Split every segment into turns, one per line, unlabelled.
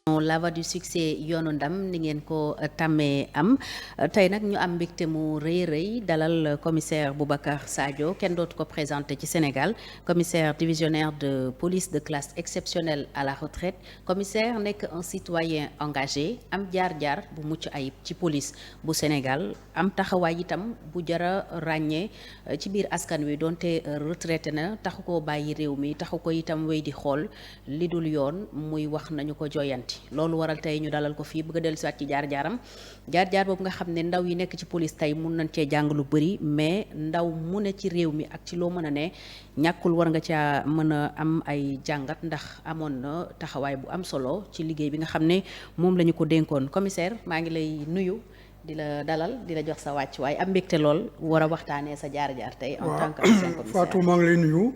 la voie du succès yoonu ndam ni ngeen ko tàmmee am tey nag ñu am mbégte mu rëy dalal commissaire Boubacar Sadio kenn dootu ko présenté ci Sénégal commissaire divisionnaire de police de classe exceptionnelle à la retraite commissaire nekk un citoyen engagé am jaar-jaar bu mucc ayib ci police bu Sénégal am taxawaay itam bu jara ràññee ci biir askan wi donte retraité na taxu ko bàyyi réew mi taxu ko itam wéy di xool li dul yoon muy wax nañu ko joyanti loolu waral tey ñu dalal ko fii bëgg a dellusiwaat ci jaar-jaar boobu nga xam ne ndaw yi nekk ci police tey mun nañ cee jàng lu bëri mais ndaw mu ne ci réew mi ak ci loo mën a ne ñàkkul war nga caa mën a am ay jàngat ndax amoon na taxawaay bu am solo ci liggéey bi nga xam ne moom la ñu ko dénkoon commissaire maa ngi lay nuyu di la dalal di la jox sa wàcc waaye am mbégte lool war a waxtaanee sa jaar-jaar tey en tant que ancien commissaire.
Fatou maa ngi lay nuyu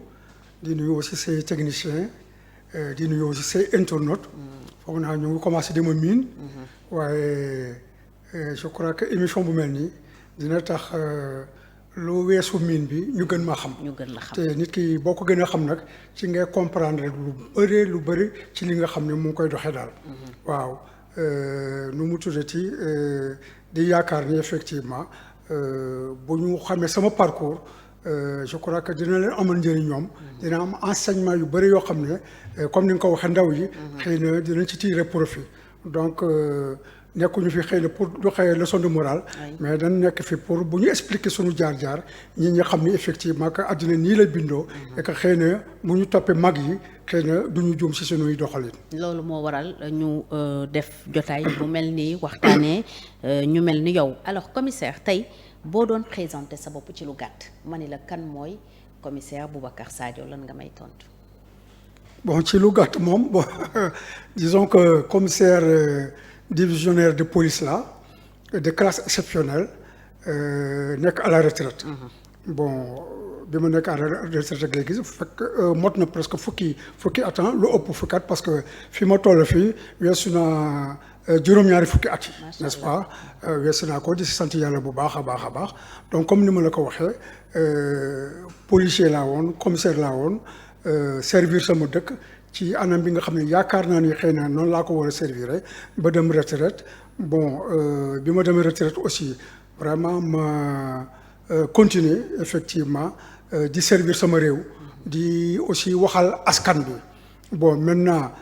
di nuyu aussi say techniciens di nuyu aussi say internautes. foog naa ñu ngi commencé di ma miin. waaye je crois que émission bu mel nii dina tax lu weesu miin bi ñu gën ma xam. te nit ki boo ko gën a xam nag ci ngay comprendre lu bëri ci li nga xam ne mu ngi koy doxee daal. waaw nu mu tuddati di yaakaar ni effectivement bu ñu xamee sama parcours. Je crois que dina leen amal njëriñ ñoom. dina am enseignement yu bëri yoo xam ne comme ni nga ko waxee ndaw yi. xëy na dinañ ci tirer profit. donc nekkuñu fi xëy na pour joxe leçon de morale. mais dañ nekk fi pour bu ñu expliquer suñu jaar-jaar ñi xam ni effectivement que àddina nii la bindoo. et que xëy na bu ñu toppee mag yi xëy na du ñu juum si suñuy doxalin.
loolu moo waral ñu def jotaay bu mel ni waxtaanee ñu mel ni yow alors commissaire tey. boo doon présenté sa bopp ci lu gàtt ma ni la kan mooy commissaire Boubacar Sadio lan nga may tontu.
bon ci lu gàtt moom bon disons que commissaire divisionnaire de police là de classe exceptionnelle nekk à la retraite. bon bi ma nekk à la retraite ak léegi fekk mot na presque fukki at lu ëpp fukki at parce que fi ma toll fii weesu naa juróom-ñaari fukki at yi n'est-ce pas weesu naa ko di si sant yàlla bu baax a baax donc comme ni ma la ko waxee policier laa woon commissaire laa woon servir sama dëkk ci anam bi nga xam ne yaakaar naa ni xëy na noonu laa ko war a servir ba dem retraite bon bi ma demee retraite aussi vraiment ma continuer effectivement di servir sama réew di aussi waxal askan bi bon maintenant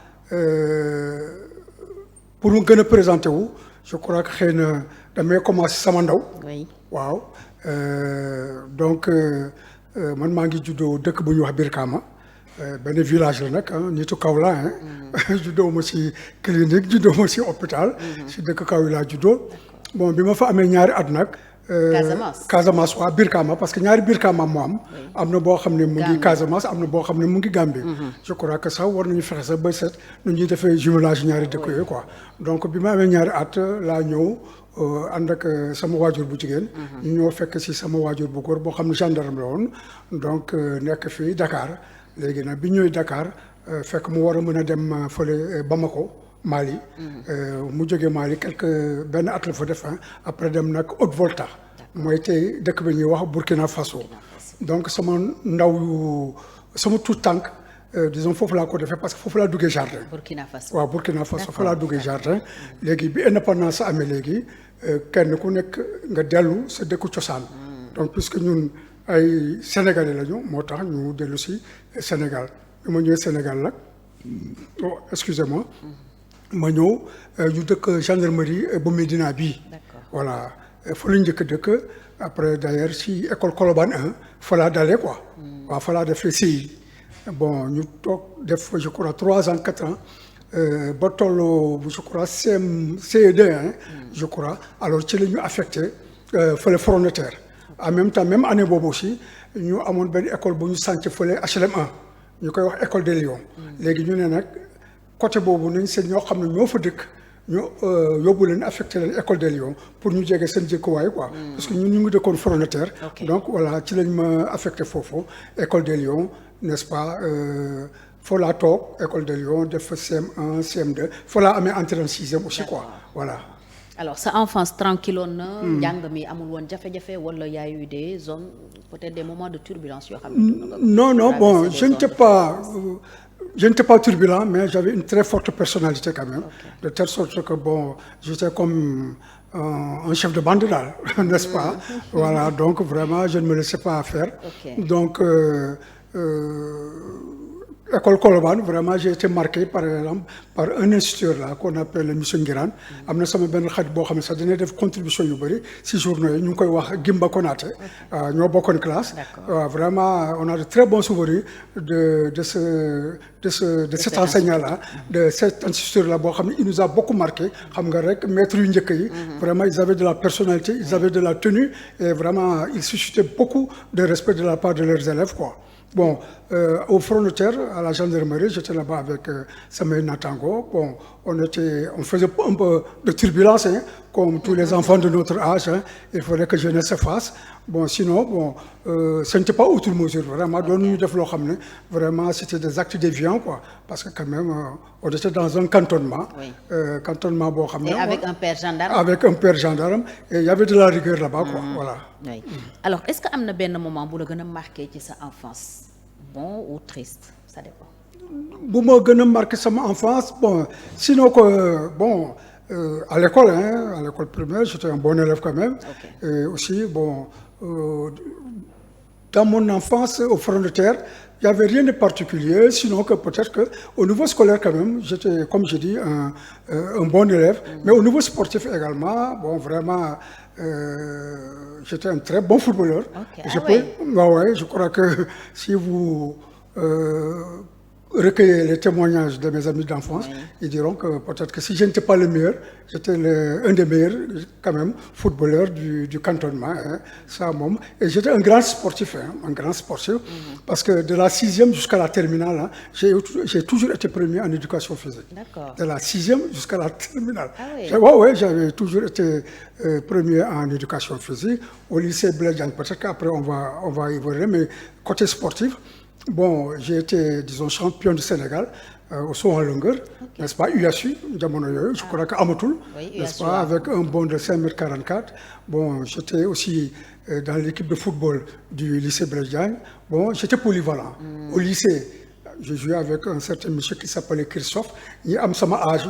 pour mu gën a présenter wu je crois que xëy na damay commencer sama ndaw. waaw donc man maa ngi juddoo dëkk bu ñuy wax Birkama benn village la nag nitu kaw la juddoo ma ci clinique juddoo ma ci hôpital. ci dëkk kaw yi laa juddoo. bon bi ma fa amee ñaari at nag. Casamance waa Birkama parce que ñaari Birkama moo am na boo xam ne mu ngi Casamance am na boo xam ne mu ngi Gambie. je crois que sax war nañu fexe sax ba set nu ñuy defee jumelage ñaari dëkk yooyu quoi donc bi ma amee ñaari at laa ñëw ànd ak sama waajur bu jigéen. ñu ñoo fekk si sama waajur bu góor boo xam ne gendarme la woon donc nekk fii Dakar léegi nag bi ñëwee Dakar fekk mu war a mën a dem fële Bamako. Mali mu jógee Mali benn at la fa def après dem nag Haute-Volta mooy tey dëkk bi ñuy wax Burkina Faso donc sama ndaw sama tout tànk disons foofu laa ko defee parce que foofu laa duggee jardin.
Burkina Faso
waaw Burkina Faso fa laa duggee jardin léegi bi indépendance amee léegi kenn ku nekk nga dellu sa dëkku cosaan. donc puisque ñun ay sénégalais lañu moo tax ñu dellu si Sénégal bi ma ñëwee Sénégal nag oh excusez-moi. ma ñëw ñu dëkk gendarmerie bu Médina bii. voilà fa la njëkk dëkk après d'ailleurs ci école Colobane 1 fa laa dalee quoi. waaw fa laa defee CI. bon ñu toog def je crois 3 ans 4 ans ba toll je crois CE2 je crois alors ci la ñu affecté fële front de terre. en même temps même année boobu aussi ñu amoon benn école bu ñu sànc fële HLM 1 ñu koy wax école des Lions. léegi ñu ne nag. côté boobu nañ seen ñoo xam ne ñoo fa dëkk ñu yóbbu leen affecté leen école des Lions pour ñu jege seen jëkkuwaay quoi. parce que ñun ñu ngi dëkkoon front de terre. donc voilà ci lañ ma affecté foofu école des Lions n'est-ce pas foo laa toog école des Lions def fa CM1 CM2 foo laa amee entrée en sixième aussi quoi voilà.
alors sa enfance tranquilloon na. njàng mi amul woon jafe-jafe wala y a eu des zones peut-être des moments de turbulence yoo xam ne.
non bon je ne sais pas. je n'étais pas turbulent, mais j'avais une très forte personnalité quand même, de telle sorte que bon, j'étais comme un chef de bande là, n'est-ce pas? Voilà, donc vraiment, je ne me laissais pas faire. Donc, école Colobane, vraiment, j'ai été marqué par exemple par un instituteur là qu'on appelle M. Ngiran. Amna sama ben xarit bo xamné sa dina def contribution yu bari ci journaux yi ñu koy wax Gimba Konaté. Ñoo bokkoon classe. Vraiment, on a de très bons souvenirs de cet enseignant là, de cet instituteur là bo xamné il nous a beaucoup marqué. Xam nga rek maître yu ñëk yi, vraiment ils avaient de la personnalité, ils avaient de la tenue et vraiment ils suscitaient beaucoup de respect de la part de leurs élèves quoi. Bon, au front de terre, à la gendarmerie, j'étais là-bas avec Samuel Natango. Bon, on faisait un peu de turbulence, hein, comme tous les enfants de notre âge. Hein. Il fallait que jeunesse se fasse. Bon, sinon, bon, ce n'était pas outre mesure. Vraiment, vraiment, c'était des actes déviants, quoi. Parce que quand même, on était dans un cantonnement. Cantonnement, bon,
et avec un père gendarme.
Avec un père gendarme. Et il y avait de la rigueur là-bas, quoi. Voilà.
Oui. Alors, est-ce qu'il y a un moment où vous avez marqué sa enfance? Bon ou triste, ça dépend.
Bu ma gën a marqué sama enfance, bon, sinon que, bon, à l'école, hein, à l'école primaire, j'étais un bon élève quand même. Et aussi, bon, dans mon enfance, au front de terre, il n'y avait rien de particulier, sinon que peut-être qu'au niveau scolaire quand même, j'étais, comme je dis, un bon élève. Mais au niveau sportif également, bon, vraiment, j'étais un très bon footballeur. Je crois que si vous recueillez les témoignages de mes amis d'enfance, ils diront que peut-être que si je n'étais pas le meilleur, j'étais un des meilleurs quand même footballeurs du cantonnement. Hein, ça, et j'étais un grand sportif, hein, un grand sportif, parce que de la 6e jusqu'à la terminale, hein, j'ai toujours été premier en éducation physique. De la 6e jusqu'à la terminale. J'avais toujours été premier en éducation physique. Au lycée Blaise Diagne, peut-être qu'après on va y voir, mais côté sportif, bon, j'ai été, disons, champion du Sénégal au saut en longueur, n'est-ce pas, UASU, je crois qu'à Amatul, n'est-ce pas, avec un bond de 5,44 m. Bon, j'étais aussi dans l'équipe de football du lycée Blaise Diagne. Bon, j'étais polyvalent. Au lycée, je jouais avec un certain monsieur qui s'appelait Christophe. Il a sama âge,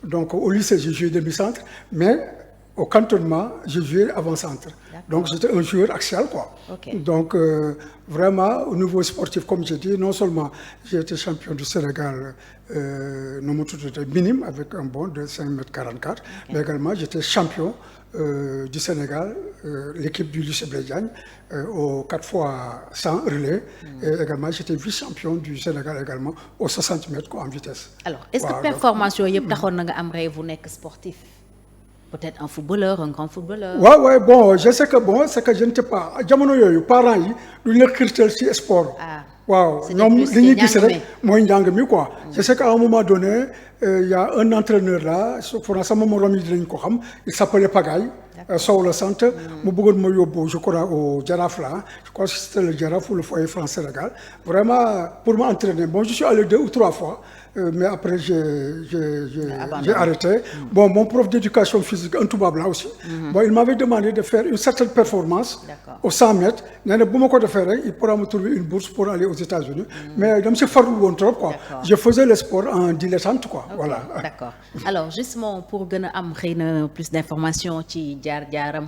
donc au lycée, j'ai joué demi-centre, mais au cantonnement, j'ai joué avant-centre. Donc j'étais un joueur axial, quoi. Donc vraiment, au niveau sportif, comme j'ai dit, non seulement j'ai été champion du Sénégal, minime, avec un bond de 5,44 m, mais également j'étais champion du Sénégal, l'équipe du lycée Blaise Diagne, au 4x100 relais. Et également, j'étais vice-champion du Sénégal également, aux 60 mètres quoi, en vitesse.
Alors, est-ce que performance, vous êtes sportif? Peut-être un footballeur, un grand footballeur.
Ouais, bon, je sais que bon, c'est que je n'étais pas. Jamono yoyu parents yi du ñu critère ci sport. Waaw, ñom li ñi gis rek moy njang mi quoi. Je sais qu'à un moment donné, il y a un entraîneur là, sama morom yi dinañ ko xam, il s'appelait Pagaye. Sow le centre, mu bëggoon ma yóbbu, je crois au Jaraaf là, je crois que c'était le Jaraaf ou le Foyer France Sénégal. Vraiment pour m'entraîner. Bon, je suis allé 2 ou 3 fois. Mais après, j'ai arrêté. Bon, mon prof d'éducation physique, un tout là aussi, bon, il m'avait demandé de faire une certaine performance aux 100 mètres. Il pourra me trouver une bourse pour aller aux États-Unis. Mais je me suis farou trop, quoi. Je faisais le sport en dilettante, quoi. Voilà.
D'accord. Alors, justement, pour gagner plus d'informations sur Diaram,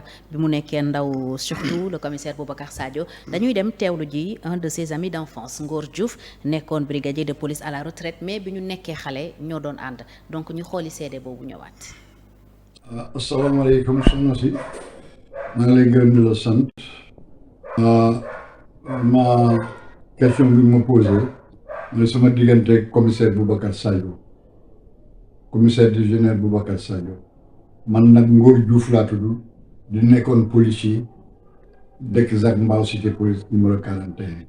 surtout le commissaire Boubacar Sadio, nous avons théologie un de ses amis d'enfance, Ngor Diouf, nekkoon brigadier de police à la retraite, mais ñu nekké xalé ñoo doon and donc ñu xoli cédé bobu ñëwaat.
Assalamu alaykum soxna si ma lay gërëm di la sant ma question bi ma posé mais sama diggante commissaire Boubacar Sadio commissaire divisionnaire Boubacar Sadio man nag Ngor Diouf laa tudd di nekkoon policier dëkk Zac Mbao cité police numéro 41.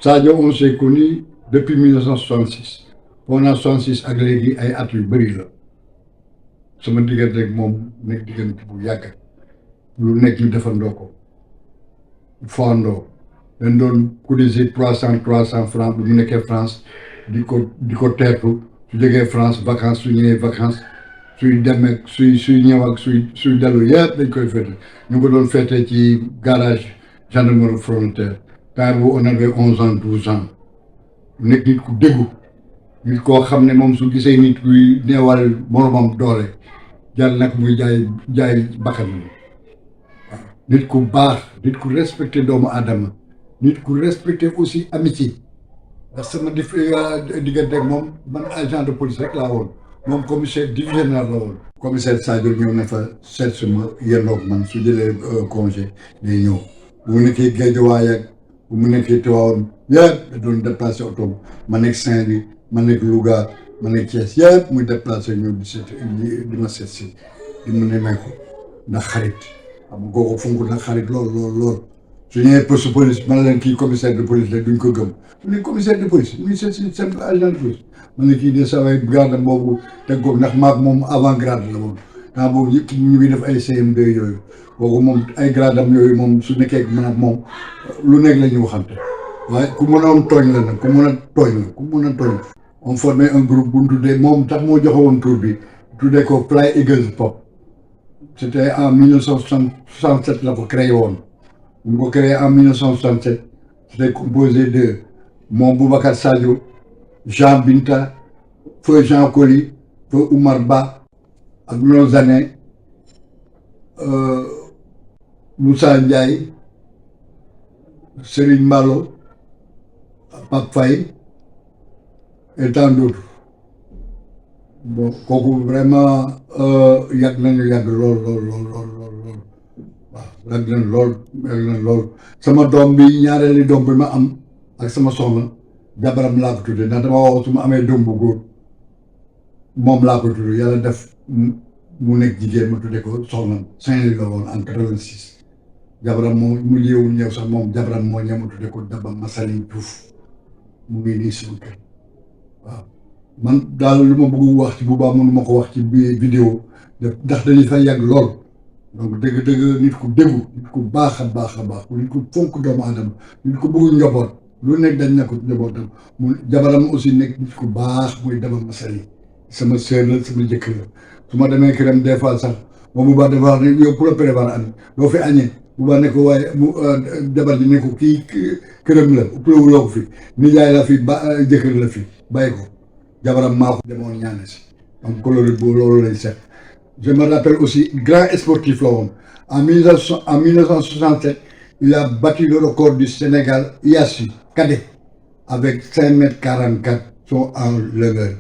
Sadio on s'est connu depuis 1966 on a 66 ak léegi ay at yu bëri la sama diggante ak moom nekk diggante bu yàgg lu nekk ñu defandoo ko foandoo dañ doon cotiser 300 francs bu mu nekkee France di ko teertu su jógee France vacances su ñëwee vacances suy dem ak suy ñëw ak suy dellu yëpp dañ koy fête ñu ko doon fête ci garage gendarmerie frontière car bu on avait 11 ans 12 ans nekk nit ku déggu nit koo xam ne moom su gisee nit kuy neewal moromam doole jar nag muy jaay bakkan bi waaw nit ku baax nit ku respecté doomu aadama nit ku respecté aussi amitié ndax sama diggante ak moom man agent de police rek laa woon moom commissaire divisionnaire la woon. commissaire Sadio ñëw na fa seet suma yendoog man su jëlee congé day ñëw bu mu nekkee Guédiawaye ak bu mu nekkee Tivaouane yëpp da doon déplacé oto ma nekk Saint-Louis ma nekk Louga ma nekk Thiès yëpp muy déplacé ñëw di ma seet si di mu ne may ko ndax xarit xam nga kooku fonk ndax xarit lool su ñëwee poste police man leen kii commissaire de police la duñ ko gëm mu ne commissaire de police muy seet si simple agent de police man ne kii de saa waay grade boobu teg ko ndax maag moom avant grade la woon temps boobu yëpp ñu ngi def ay CM2 yooyu kooku moom ay grade am yooyu moom su nekkee man ak moom lu nekk la ñu waxante waaye ku mën a am tooñ la nag ku mën a tooñ on formait un groupe bu ñu tuddee moom tax moo joxe woon tour bi tuddee ko Fly Eagles Pop c'était en 1967 la ko créé woon bu ñu ko créé en 1967 c'était composé de moom Boubacar Sadio Jean Binta feu Jean Coly feu Oumar Ba ak nos années Moussa Ndiaye Serigne Mballo Pape Faye et tant d'autres bon kooku vraiment yàgg lool waaw yàgg nañ lool sama doom bi ñaareeli doom bi ma am ak sama soxna jabaram laa ko tuddee ndax dama wax su ma amee doom bu góor moom laa ko tuddee yàlla def mu nekk jigéen ma tuddee ko soxna Saint-Louis la woon en 86 jabaram moo mu liewul ñëw sax moom jabaram moo ñëw ma tuddee ko Daba Massaline Diouf mu ngi nii sama kër waaw man daal lu ma bëgg wax ci bu baax mënu ma ko wax ci biir vidéo ndax dañuy fay yàgg lool donc dëgg nit ku déggu nit ku baax a baax nit ku fonk doomu aadama nit ku bëgg njaboot lu nekk dañ nekk njabootam mu jabaram aussi nekk nit ku baax muy Daba Massaline sama sœur la sama jëkkër la su ma demee këram des fois sax moom bu baax dafa wax ne yow pour la prévoir añ doo fi añee bu baax ne ko waaye mu jabar ji ne ko kii këram la upplawuloo ko fi nijaay la fi jëkkër la fi bàyyi ko jabaram maa ko demoon ñaane si donc loolu lay seet je me rappelle aussi grand sportif la woon en 1967 il a battu le record du Sénégal IASU cadet avec 5,44 m son enleveur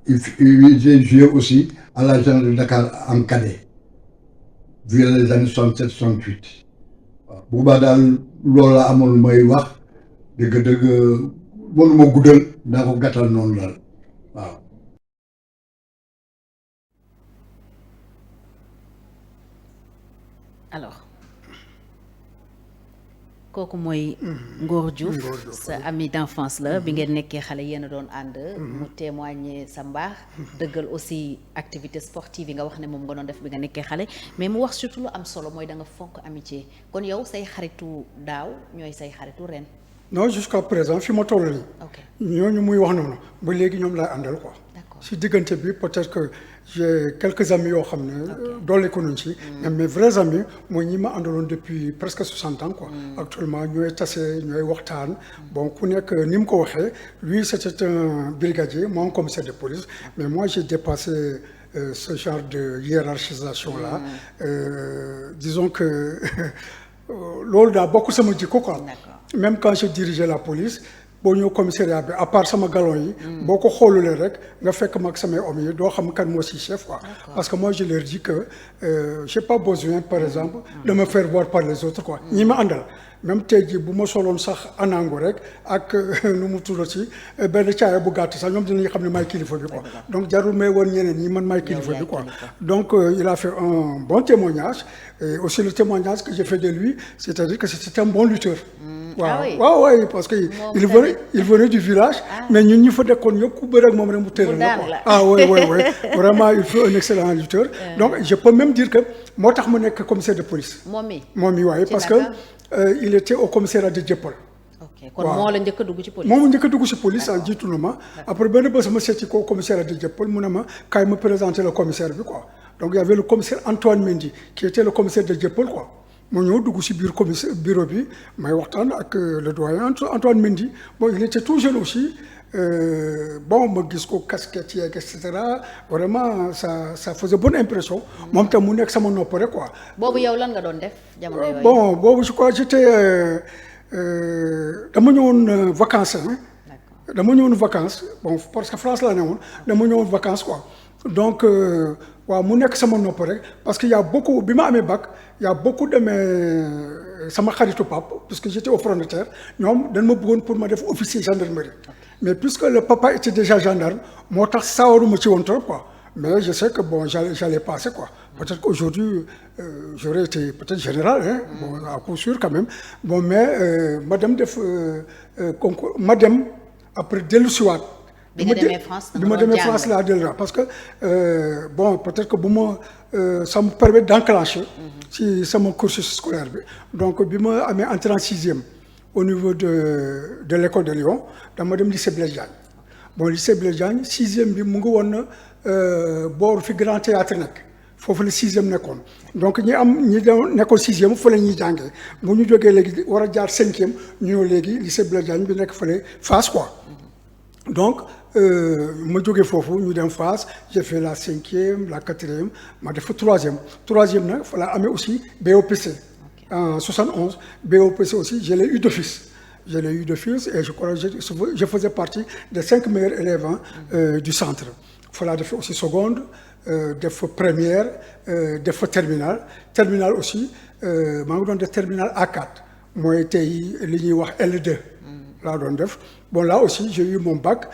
j'ai joué aussi à la Gendarmerie de Dakar en cadet vu les années 67-68 waaw bu baax daal loolu la amoon may wax dëgg mënuma guddal daa ko gàttal noonu daal waaw.
alors kooku mooy Ngor Diouf sa ami d'enfance la bi ngeen nekkee xale yéen a doon ànd mu témoigner sa mbaax dëggal aussi activité sportive yi nga wax ne moom nga doon def bi nga nekkee xale mais mu wax surtout lu am solo mooy da nga fonk amitié kon yow say xaritu daaw ñooy say xaritu ren.
non jusqu'à présent fi ma toll nii.
ok
ñooñu muy wax noonu ba léegi ñoom laay àndal quoi.
d'accord
si diggante bi peut-être que j'ai quelques amis yoo xam ne. doole ko nañ ci. mais mes vrais amis mooy ñi ma àndaloon depuis presque 60 ans quoi. actuellement ñooy tase ñooy waxtaan. bon ku nekk ni mu ko waxee lui c'était un brigadier moi un commissaire de police mais moi j'ai dépassé ce genre de hiérarchisation là. Disons que loolu daa bokk sama jikko quoi. Même quand je dirigeais la police boo ñëw commissariat bi à part sama galon yi. boo ko xoolulee rek nga fekk mag samay hommes yi doo xam kan moo si chef quoi. parce que moi je leur dis que j'ai pas besoin par exemple de me faire voir par les autres quoi. ñi ma àndal même tey jii bu ma soloon sax anangu rek ak nu mu tudd ci benn caaya bu gàtt sax ñoom dinañu xam ne maay kilifa bi quoi. donc jarul may woon ñeneen ñi man maay kilifa bi quoi. donc il a fait un bon témoignage et aussi le témoignage que j'ai fait de lui c'est-à-dire que c'était un bon lutteur. waaw parce que il venait du village. mais ñun ñu fa dekkoon yëpp ku bëre ak moom rek mu tëral la quoi. oui vraiment il faut un excellent lutteur. donc je peux même dire que moo tax mu nekk commissaire de police. moom mi waaye parce que il était au commissariat de Dieuppeul.
ok kon moo la njëkk a dugg ci police.
moom njëkk a dugg ci police ah jiitu na ma. après benn bés ma seeti ko commissariat de Dieuppeul mu ne ma kaay ma présenter le commissaire bi quoi donc il y avait le commissaire Antoine Mendy qui était le commissaire de Dieuppeul quoi. mu ñëw dugg si biir commissaire bureau bi may waxtaan ak le doyen Antoine Mendy bon il était tout jeune aussi bon ma gis ko casquette yeeg et cetera vraiment ça faisait bonne impression moom tam mu nekk sama nopp rek quoi.
boobu yow lan nga doon def jamono yooyu.
bon boobu je crois j'étais dama ñëwoon vacances dama ñëwoon vacances bon parce que France laa ne woon dama ñëwoon vacances quoi donc waaw mu nekk sama nopp rek parce que y a beaucoup bi ma amee bac y a beaucoup de mes sama xaritu pap puisque j'étais au front de terre ñoom dañ ma bëggoon pour ma def officier gendarmerie mais puisque le papa était déjà gendarme moo tax sawaruma ci woon trop quoi mais je sais que bon j'allais passer quoi peut-être qu'aujourd'hui j'aurais été peut-être général bon à coup sûr quand même bon mais ma dem def concours ma dem après dellu siwaat
bi nga demee France
bi ma demee France laa dellu parce que bon peut-être que bu ma ça me permet d'enclencher ci sama cursus scolaire bi donc bi ma amee entrée en sixième au niveau de l'école de Lyon dama dem lycée Blaise Diagne bon lycée Blaise Diagne sixième bi mu ngi woon boor fi grand théâtre nekk foofu la sixième nekkoon donc ñi doon nekkoon sixième fa la ñuy jàngee bu ñu jógee léegi war a jaar cinquième ñu ñëw léegi lycée Blaise Diagne bi nekk fële Fass quoi donc ma jógee foofu ñu dem Fass j'ai fait la cinquième la quatrième ma def fa troisième nag fa la amee aussi BOPC en 71 BOPC aussi je l'ai eu d'office et je crois que je faisais partie des 5 meilleurs élèves du centre fa laa def aussi seconde def fa première def fa terminale aussi maa ngi doon def terminale A4 mooy tey li ñuy wax L2 laa doon def bon là aussi j'ai eu mon bac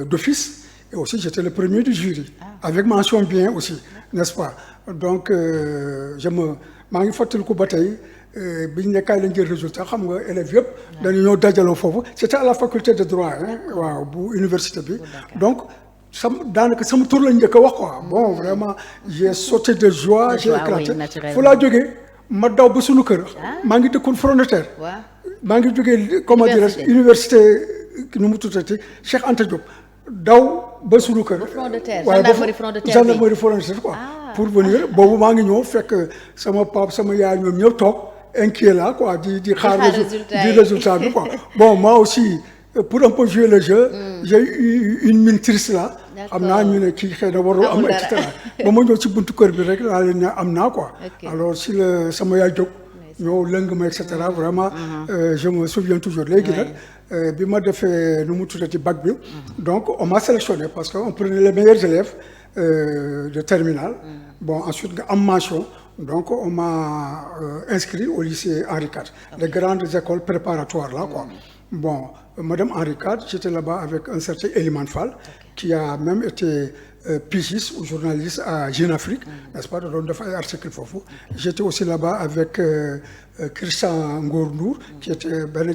d'office et aussi j'étais le premier du jury avec mention bien aussi n'est-ce pas donc maa ngi fàttaliku ba tey biñ ne kaay lañ jël résultat xam nga élèves yëpp dañu ñëw dajaloo foofu c'était à la faculté de droit waaw bu université bi donc daanaka sama tur lañ njëkk a wax quoi bon vraiment j'ai sauté de joie j'ai éclaté fu laa jógee ma daw ba suñu kër maa ngi dëkkoon front de terre maa ngi jógee comment dirais-je université nu mu tuddati Cheikh Anta Diop daw ba suñu kër
gendarmerie front de terre
quoi pour venir boobu maa ngi ñëw fekk sama pap sama yaay ñoom ñëpp toog inquiet là quoi di xaar résultat bi quoi bon moi aussi pour un peu jouer le jeu j'ai eu une mine triste là xam naa ñu ne kii xëy na warul am et cetera ba ma ñëw ci buntu kër bi rek laa leen ne am naa quoi alors si la sama yaay jóg ñëw lëng ma et cetera vraiment je me souviens toujours léegi nag bi ma defee nu mu tuddati bac bi donc on m'a sélectionné parce que on prenait les meilleurs élèves de terminale bon ensuite nga am mention donc on m'a inscrit au lycée Henri IV les grandes écoles préparatoires là quoi bon madame Henri IV j'étais là-bas avec un certain Elimane Fall qui a même été pigiste ou journaliste à Jeune Afrique n'est-ce pas da doon def ay article foofu j'étais aussi là-bas avec Christian Ngor Ndour qui était benn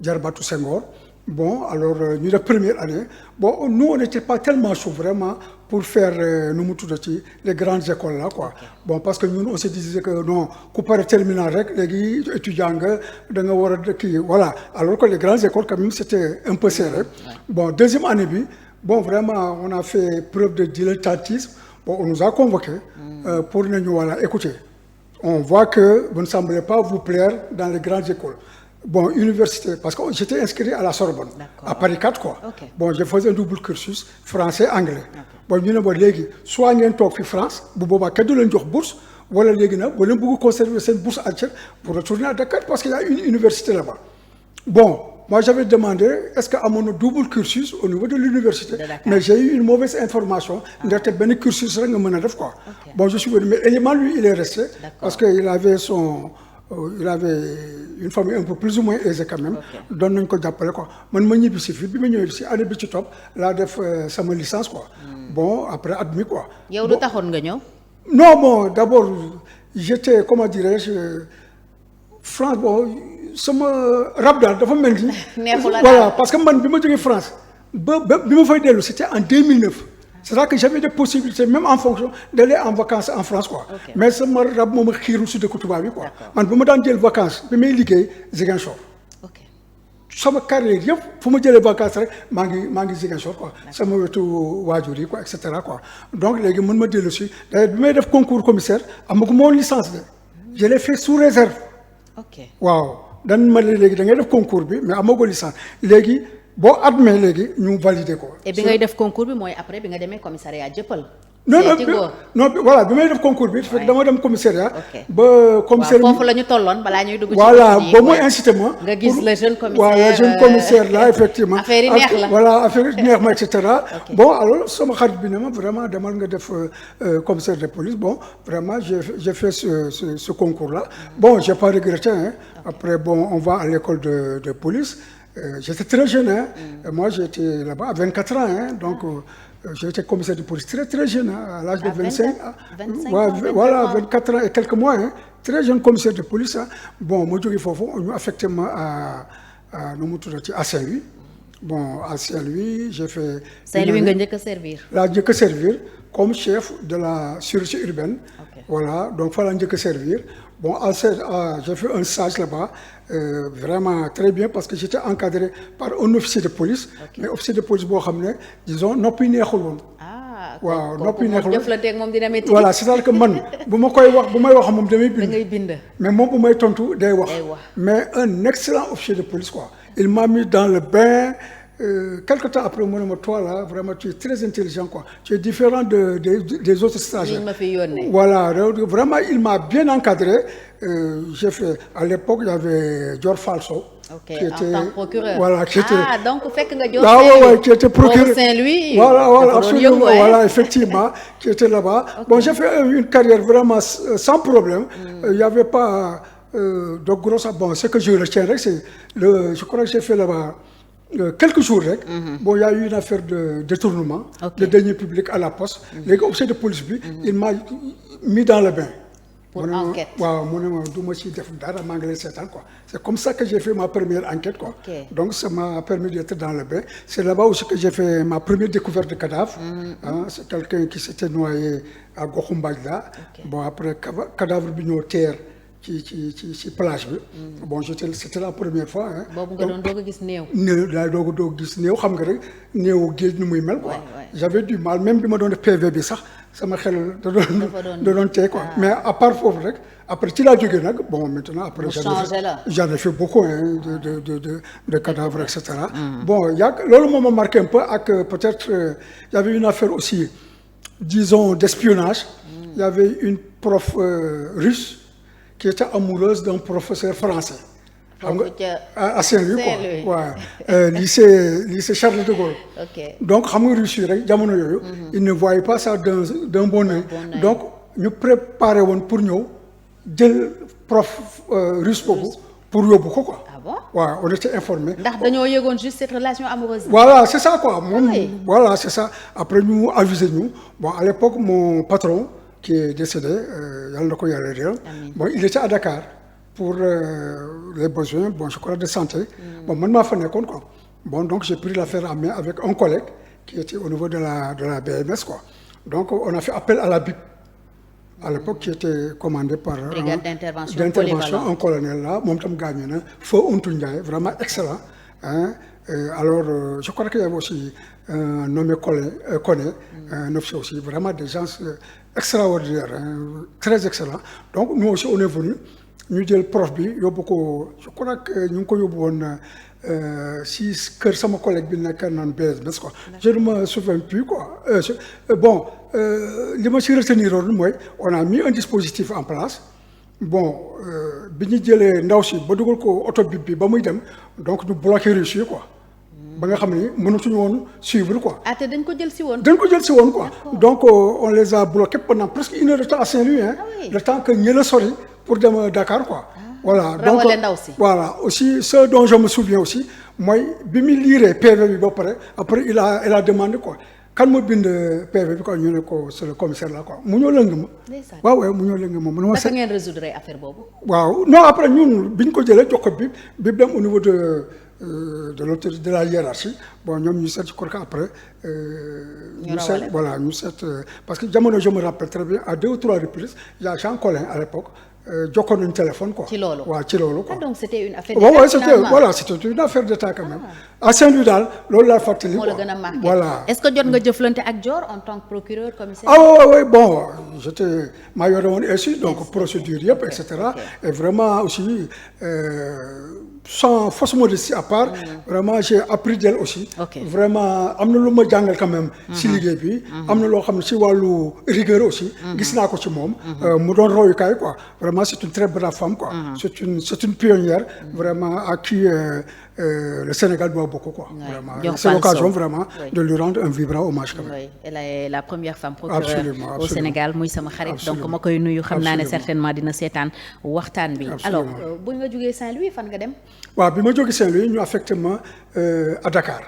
jarbaatu Senghor bon alors ñu def première année bon nous on n'était pas tellement chaud vraiment pour faire nu mu tuddati les grandes écoles là quoi bon parce que ñun on se disait que non ku pare terminal rek léegi étudiant nga da nga war a kii voilà alors que les grandes écoles quand même c'était un peu serré bon deuxième année bi bon vraiment on a fait preuve de dilettantisme bon on nous a convoqués pour nañu voilà écoutez on voit que vous ne semblez pas vous plaire dans les grandes écoles bon université parce que j'étais inscrit à la Sorbonne à Paris 4 quoi bon je faisais un double cursus français anglais bon ñu ne ba léegi soit ngeen toog fi France bu boobaa kenn du leen jox bourse wala léegi nag ba leen bëgg conserver seen bourse entière pour retourner à Dakar parce qu'il y a une université là-bas bon moi j'avais demandé est-ce que amoon na double cursus au niveau de l'université mais j'ai eu une mauvaise information ndaxte benn cursus rek nga mën a def quoi bon je suis venu mais Elimane lui il est resté parce que il avait une famille un peu plus ou moins aisée quand même doon nañ ko jàppale quoi man ma ñibbi si fii bi ma ñëwee si année bi ci topp laa def sama licence quoi bon après admis quoi.
yow du taxoon nga ñëw.
non bon d'abord j'étais comment dirais-je France bon sama rab daal dafa mel ni. voilà parce que man bi ma jógee France ba bi ma fay dellu c'était en 2009. c'est-à-dire que j'avais des possibilités même en fonction d'aller en vacances en France quoi mais sama rab moom a xiirul si dëkku tubaab yi quoi man bu ma daan jël vacances bi may liggéey Ziguinchor sama carrière yëpp fu ma jëlee vacances rek maa ngi Ziguinchor quoi sama wetu waajur yi quoi et cetera quoi donc léegi mën ma dellu si d'ailleurs bi may def concours commissaire amagu ma woon licence de je l'ai fait sous réserve.
ok
waaw dan ma ne léegi da ngay def concours bi mais amagoo licence léegi boo admet léegi ñu valider ko.
et bi ngay def concours bi mooy après bi nga demee commissariat jëppal.
non
seeti góor.
non voilà bi may def concours bi. fekk dama dem commissariat.
ok
ba commissaire
waaw foofu la ñu tolloon balaa ñuy dugg ci.
voilà ba muy incité ma.
nga gis le jeune commissaire
voilà jeune commissaire là effectivement.
affaire yi neex la
voilà affaire yi neex ma et cetera.
Ok.
bon alors sama xarit bi ne ma vraiment demal nga def commissaire de police bon vraiment j'ai fait ce concours là. bon j'ai pas regretté hein. Après bon on va à l'école de police. J'étais très jeune hein. Moi j'étais là-bas à 24 ans hein. Donc j'ai été commissaire de police très jeune hein, à l'âge de 25 ans. Voilà 24 ans et quelques mois hein. Très jeune commissaire de police hein. Bon ma jógee foofu ñu affecté ma à nu mu tuddati à Saint-Louis. Bon à Saint-Louis j'ai fait.
Saint-Louis nga njëkk a servir.
laa njëkk a servir comme chef de la sûreté urbaine.
Ok.
Voilà donc fa laa njëkk a servir. Bon j'ai fait un stage là-bas vraiment très bien parce que j'étais encadré par un officier de police. Okay. Mais officier de police boo xam ne disons noppi neexul woon. waaw noppi neexul woon
jëflanteeg moom dina métti.
voilà c'est-à-dire que man bu ma koy wax bu may wax moom damay bind.
da ngay bind.
mais moom bu may tontu day wax. mais un excellent officier de police quoi. Il m'a mis dans le bain. Quelque temps après mu ne ma toi là vraiment tu es très intelligent quoi tu es différent des autres stagiaires. Voilà vraiment il m'a bien encadré. J'ai fait à l'époque il y avait Dior Falso.
Ok,
qui était,
en tant que procureur.
Voilà, qui était.
Ah, donc fekk nga Dior
Saint-Louis. Qui était procureur.
Saint-Louis.
Voilà, absolument. Voilà, effectivement, qui était là-bas. Okay. Bon, j'ai fait une carrière vraiment sans problème. Il n'y avait pas de gros. Bon, ce que je retiens, c'est je crois que j'ai fait là-bas. Quelques jours rek. Bon il y a eu une affaire de détournement. Okay. De deniers publics à la poste. Léegi officier de police bi. Il m'a mis dans le bain.
Pour enquête.
waaw mu ne ma du ma ci def dara maa ngi lay seetaan quoi. C'est comme ça que j'ai fait ma première enquête quoi.
Okay.
Donc ça m'a permis d'être dans le bain. C'est là-bas aussi que j'ai fait ma première découverte de cadavre. Hein, c'est quelqu'un qui s'était noyé à Goxu Mbaaj là. Bon après cadavre bi ñoo teer. ci plage bi. Bon c'était la première fois hein.
boobu nga doon doog a gis néew.
néew daal doog a gis néew xam nga rek néew géej nu muy mel quoi. J'avais du mal même bi ma doon def PV bi sax sama xel da doon tey quoi. Mais à part foofu rek après ci laa jógee nag bon maintenant après. J'en ai fait beaucoup hein de cadavres et cetera. Bon loolu moo ma marqué un peu ak peut-être y avait une affaire aussi disons d'espionnage. Il y avait une prof russe. Qui était amoureuse d'un professeur français. xam nga à Saint-Louis quoi waaw lycée Charles de Gaulle.
Okay.
Donc xam nga Russie rek jamono yooyu. Il ne voyait pas ça d'un bon œil. Donc ñu préparé woon pour ñëw jël prof russe boobu pour yóbbu ko quoi.
Ah bon?
waaw on était informé.
Ndax dañoo yëgoon juste cette relation amoureuse.
Voilà c'est ça quoi moom. Voilà c'est ça après ñu avisé ñu bon à l'époque mon patron. Qui est décédé yàlla na ko yàlla réew. Bon il était à Dakar pour les besoins bon je crois de santé. Bon man maa fa nekkoon quoi. Bon donc j'ai pris l'affaire en main avec un collègue qui était au niveau de la BMS quoi. Donc on a fait appel à la BIP à l'époque qui était commandé par.
Brigade d'intervention
un colonel là moom tam gaañu na Feu Untu Ndiaye vraiment excellent hein. Alors je crois qu'il y avait aussi nommé Koné un officier aussi vraiment des gens extraordinaires hein, très excellents. Donc nous aussi on est venu ñu jël prof bi yóbbu ko je crois que ñu ngi ko yóbbu woon si kër sama collègue bi nekk naan BSBS quoi. Je ne me souviens plus quoi. Bon li ma si retenir woon mooy on a mis un dispositif en place. Bon bi ñu jëlee ndaw si ba dugal ko oto bi ba muy dem donc ñu bloqué Russie quoi. Ba nga xam ni mënatuñu woon suivre quoi.
Ah te dañ ko jël si woon.
dañ ko jël si woon quoi. Donc on les a bloqués pendant presque une heure de temps à Saint-Louis hein. Ah oui. Le temps que ñu la sori pour dem Dakar quoi. Voilà donc voilà aussi ce dont je me souviens aussi mooy bi mu liiree PV bi ba pare après elle a demandé quoi. Kan moo bind PV bi quoi ñu ne ko c'est le commissaire là quoi mu ñëw lëng ma. waaw mu ñëw lëng ma.
naka ngeen résoudre affaire boobu.
waaw non après ñun bi ñu ko jëlee jox ko bi dem au niveau de l'autorité de la hiérarchie bon ñoom ñu seet ci korka après. ñu seet voilà ñu seet parce que jamono je me rappelle très bien à 2 ou 3 reprises il y a Jean Collin à l'époque jokkoon nañu téléphone quoi.
ci loolu
waaw ci loolu quoi.
donc c'était une affaire
waaw
d'État
c'était
finalement.
voilà c'était une affaire d'État quand même. à Saint-Louis daal loolu laa fàttali
moo
quoi.
la gën a marqué.
voilà.
est-ce que jot nga jëflante ak Dior en tant que procureur commissaire.
ah oui bon j'étais maa yore woon SI donc procédure yëpp et cetera et vraiment aussi sans fausse modestie à part vraiment j'ai appris d'elle aussi. vraiment am na lu ma jàngal quand même. si liggéey bi. am na loo xam ne si wàllu rigueur aussi. gis naa ko ci moom. mu doon royukaay quoi vraiment c'est une très brave femme quoi. c'est une pionnière. vraiment à qui le Sénégal doit beaucoup quoi. vraiment c'est l'occasion vraiment de lui rendre un vibrant hommage quand même.
oui elle est la première femme procureure au Sénégal muy sama xarit donc ma koy nuyu xam naa ne certainement dina seetaan waxtaan bi. alors bu nga jógee Saint-Louis fan nga dem.
waaw bi ma jógee Saint-Louis ñu affecté ma à Dakar.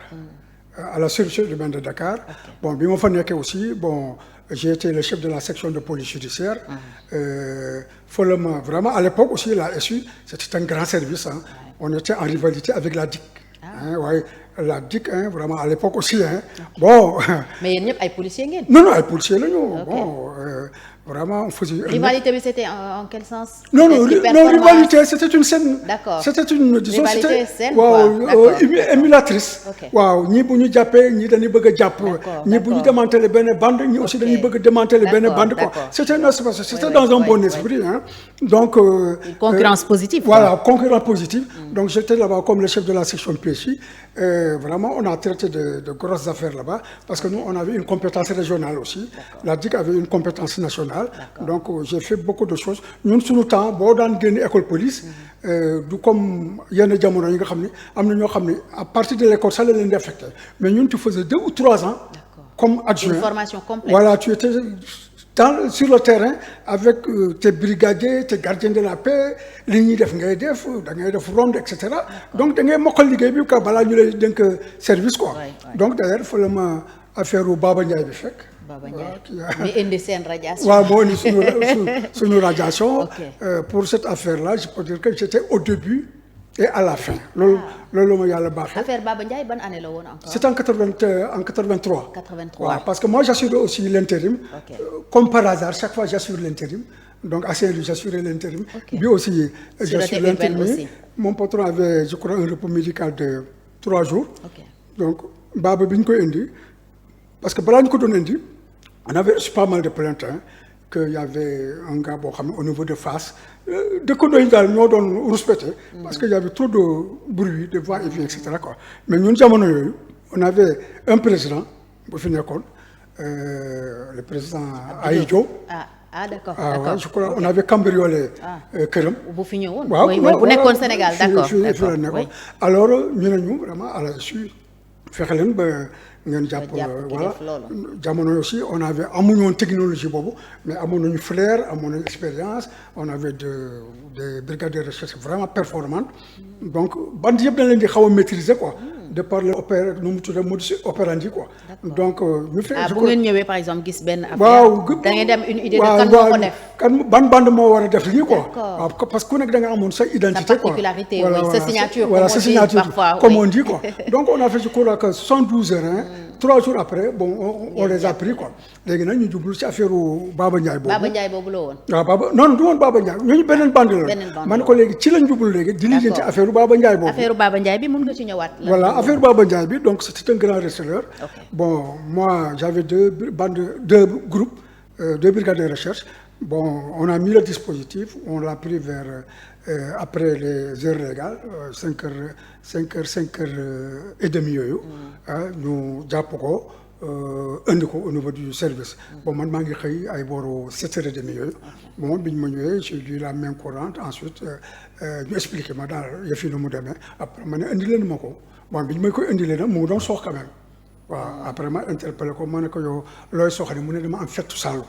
à la sûreté urbaine de Dakar. bon bi ma fa nekkee aussi bon j'ai été le chef de la section de police judiciaire. Vraiment à l'époque aussi la SU c'était un grand service hein. On était en rivalité avec la DIC. Ouais, la DIC vraiment à l'époque aussi bon.
mais yéen ñëpp ay policiers ngeen.
non ay policiers la ñu. bon vraiment on faisait.
Rivalité bi c'était en quel sens.
non rivalité c'était une scène.
d'accord
c'était une disons
rivalité saine
waaw émulatrice. waaw ñii bu ñu jàppee ñii dañuy bëgg a jàpp. ñii bu ñu démanteler benn bande ñii aussi dañuy bëgg a démanteler benn bande quoi. c'était dans un bon esprit hein. donc.
une concurrence positive.
voilà concurrence positive. donc j'étais là-bas comme le chef de la section PJ. Vraiment on a traité de grosses affaires là-bas parce que nous on avait une compétence régionale aussi. La DIC avait une compétence nationale. donc j'ai fait beaucoup de choses ñun suñu temps boo daan génn école police. du comme yenn jamono yi nga xam ne am na ñoo xam ne à partir de l'école ça la leen di affecté mais ñun tu faisais 2 ou 3 ans. comme adjoint
une formation complète.
voilà tu étais sur le terrain avec tes brigadiers tes gardiens de la paix li ñuy def ngay def da ngay def ronde et cetera. donc da ngay mokkal liggéey bi quoi balaa ñu lay dénk service quoi. donc d'ailleurs fa la ma affaire Baba Ndiaye bi fekk.
Baba Ndiaye mi indi seen radiation.
waaw moo indi suñu radiation. pour cette affaire-là je peux dire que j'étais au début et à la fin. loolu ma yàlla baaxee.
affaire Baba Ndiaye ban année la woon encore.
c'était en 83.
83
waaw parce que moi j'assurais aussi l'intérim. comme par hasard chaque fois j'assure l'intérim. donc à Saint-Louis j'assurais l'intérim. bi aussi j'assure l'intérim. mon patron avait je crois un repos médical de 3 jours. donc Baba bi ñu koy indi parce que balaa ñu ko doon indi. on avait reçu pas mal de plaintes que y avait un gars boo xam ne au niveau de Fass dëkkandoo yi daal ñoo doon rouspété parce que y avait trop de bruit de va-et-vient et cetera quoi mais ñun jamono yooyu on avait un président bu fi nekkoon le président Aïe Diop.
d'accord
waaw je crois on avait cambriolé këram.
bu fi ñëwoon.
waaw
bu nekkoon Sénégal d'accord
fi la nekkoon alors ñu ne ñu vraiment à la suite fexe leen ba. ngeen jàpp voilà jamono aussi on avait amuñu woon technologie boobu mais amoon nañu flair amoon nañu expérience on avait des brigades de recherche vraiment performantes donc band yëpp dañ leen di xaw a maîtriser quoi de par le nu mu tuddee modus operandi quoi donc ñu fekk
bu ngeen ñëwee par exemple gis benn affaire
waaw
da ngeen dem une idée de kan moo ko def
kan ban bande moo war a def lii quoi waaw parce que ku nekk da nga amoon sa identité quoi
sa signature
voilà sa signature comme on dit quoi donc on a fait je crois que 72 heures 3 jours après bon on les a pris quoi léegi nag ñu jublu ci affaire Baba Ndiaye boobu.
Baba Ndiaye boobu la woon.
waaw non du woon Baba Ndiaye ñooñu beneen bande la. man ko léegi ci lañ jublu léegi. di lijjanti ci affaire Baba Ndiaye boobu.
affaire Baba Ndiaye bi mën nga ci ñëwaat.
voilà affaire Baba Ndiaye bi donc c'était un grand receleur. bon moi j'avais deux groupes 2 brigades de recherche bon on a mis le dispositif on l'a pris vers après les heures légales 5 heures et demie yooyu. ñu jàpp ko indi ko au niveau du service. bon man maa ngi xëy ay booru 7 heures et demie yooyu. bon bi ñu ma ñëwee j'ai lu la main courante ensuite ñu expliqué ma daal yëf yi nu mu demee après ma ne indi leen ma ko bon bi ñu may koy indilee nag mu ngi doon soox quand même waaw après ma interpellé ko ma ne ko yow looy sooxane mu ne dama am fettu Saloum.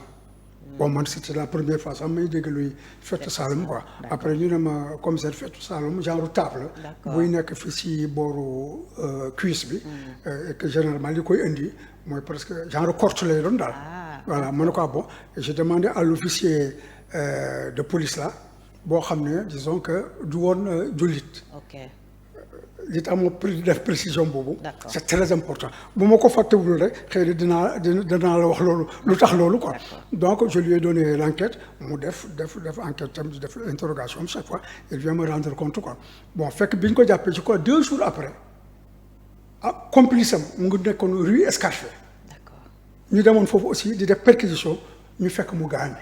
bon man c'était la première fois sax may dégg luy fettu Saloum quoi après ñu ne ma commissaire fettu Saloum genre table buy nekk fii si booru cuisse bi et que généralement li koy indi mooy presque genre corte lay doon daal voilà ma ne ko bon j'ai demandé à l'officier de police là boo xam ne disons que du woon jullit li tax ma def précision boobu.
D'accord.
C'est très important bu ma ko fàttewul rek xëy na dinaa la wax loolu lu tax loolu quoi. Donc je lui ai donné l'enquête mu def enquête tam def interrogation chaque fois il vient me rendre compte quoi bon fekk bi ñu ko jàppee je crois 2 jours après complice am mu ngi nekkoon rue Escarfet.
D'accord.
ñu demoon foofu aussi di def perquisition ñu fekk mu gaañ.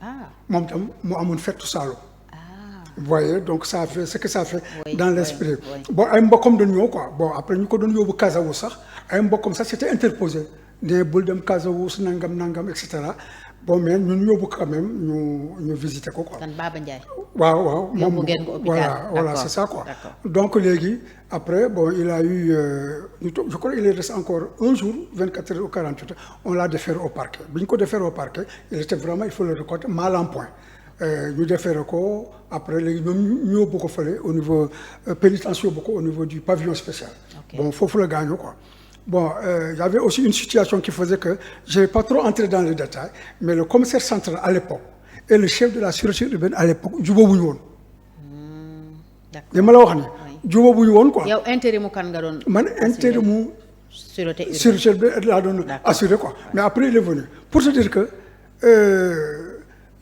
Ah.
moom tam mu amoon fettu Saalum. Vous voyez donc ça fait ce que ça fait dans l'esprit. Bon ay mbokkam doon ñëw quoi bon après ñu ko doon yóbbu Casamance sax ay mbokkam sax c'était interposé ne bul dem Casamance nangam et cetera bon mais ñun yóbbu quand même ñu visiter ko quoi.
kan Baba Ndiaye.
waaw
yóbbu ngeen ko hôpital.
voilà c'est ça quoi.
D'accord.
Donc léegi après bon il a eu je crois il reste encore un jour 24 heures ou 48 heures on l'a déféré au parquet bi ñu ko déféré au parquet il était vraiment il faut le reconnaître mal en point. ñu déféré ko après léegi ñoom ñu yóbbu ko fële au niveau pénitentiaire yóbbu ko au niveau du pavillon spécial. Okay. Bon foofu la gaañoo quoi. Bon il y avait aussi une situation qui faisait que je vais pas trop entrer dans les détails mais le commissaire central à l'époque et le chef de la sûreté urbaine à l'époque jubóobuñu woon.
D'accord.
li ma la wax ni jubóobuñu woon quoi.
yow intérimu kan nga doon.
man intérimu
sûreté
urbaine laa doon assuré quoi mais après il est venu pour te dire que.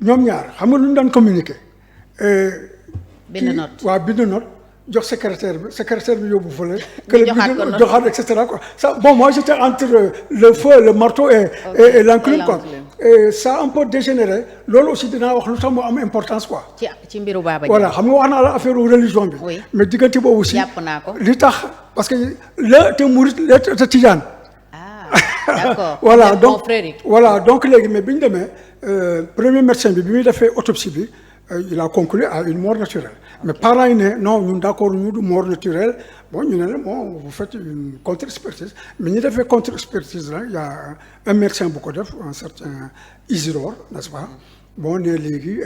ñoom ñaar xam nga lu ñu daan communiquer.
bind note
waaw bind note jox secrétaire bi yóbbu fële. joxaat et cetera quoi ça bon moi j'étais entre le feu le marteau et l'enclume quoi. Et ça a un peu dégénéré loolu aussi dinaa wax lu tax mu am importance quoi.
ci mbiru Baba Ndiaye.
voilà xam nga wax naa la affaire religion bi.
oui
mais diggante boobu aussi.
jàpp naa ko
li tax parce que la te murit la te tijaan.
D'accord.
Voilà donc léegi mais bi ñu demee premier médecin bi muy defee autopsie bi il a conclu à une mort naturelle. Okay. Mais parents yi ne non ñun d'accord ñu du mort naturelle bon ñu ne la bon vous faites une contre-expertise mais ñu defee contre-expertise là il y a un médecin bu ko def un certain Isidore n'est-ce pas bon ne léegi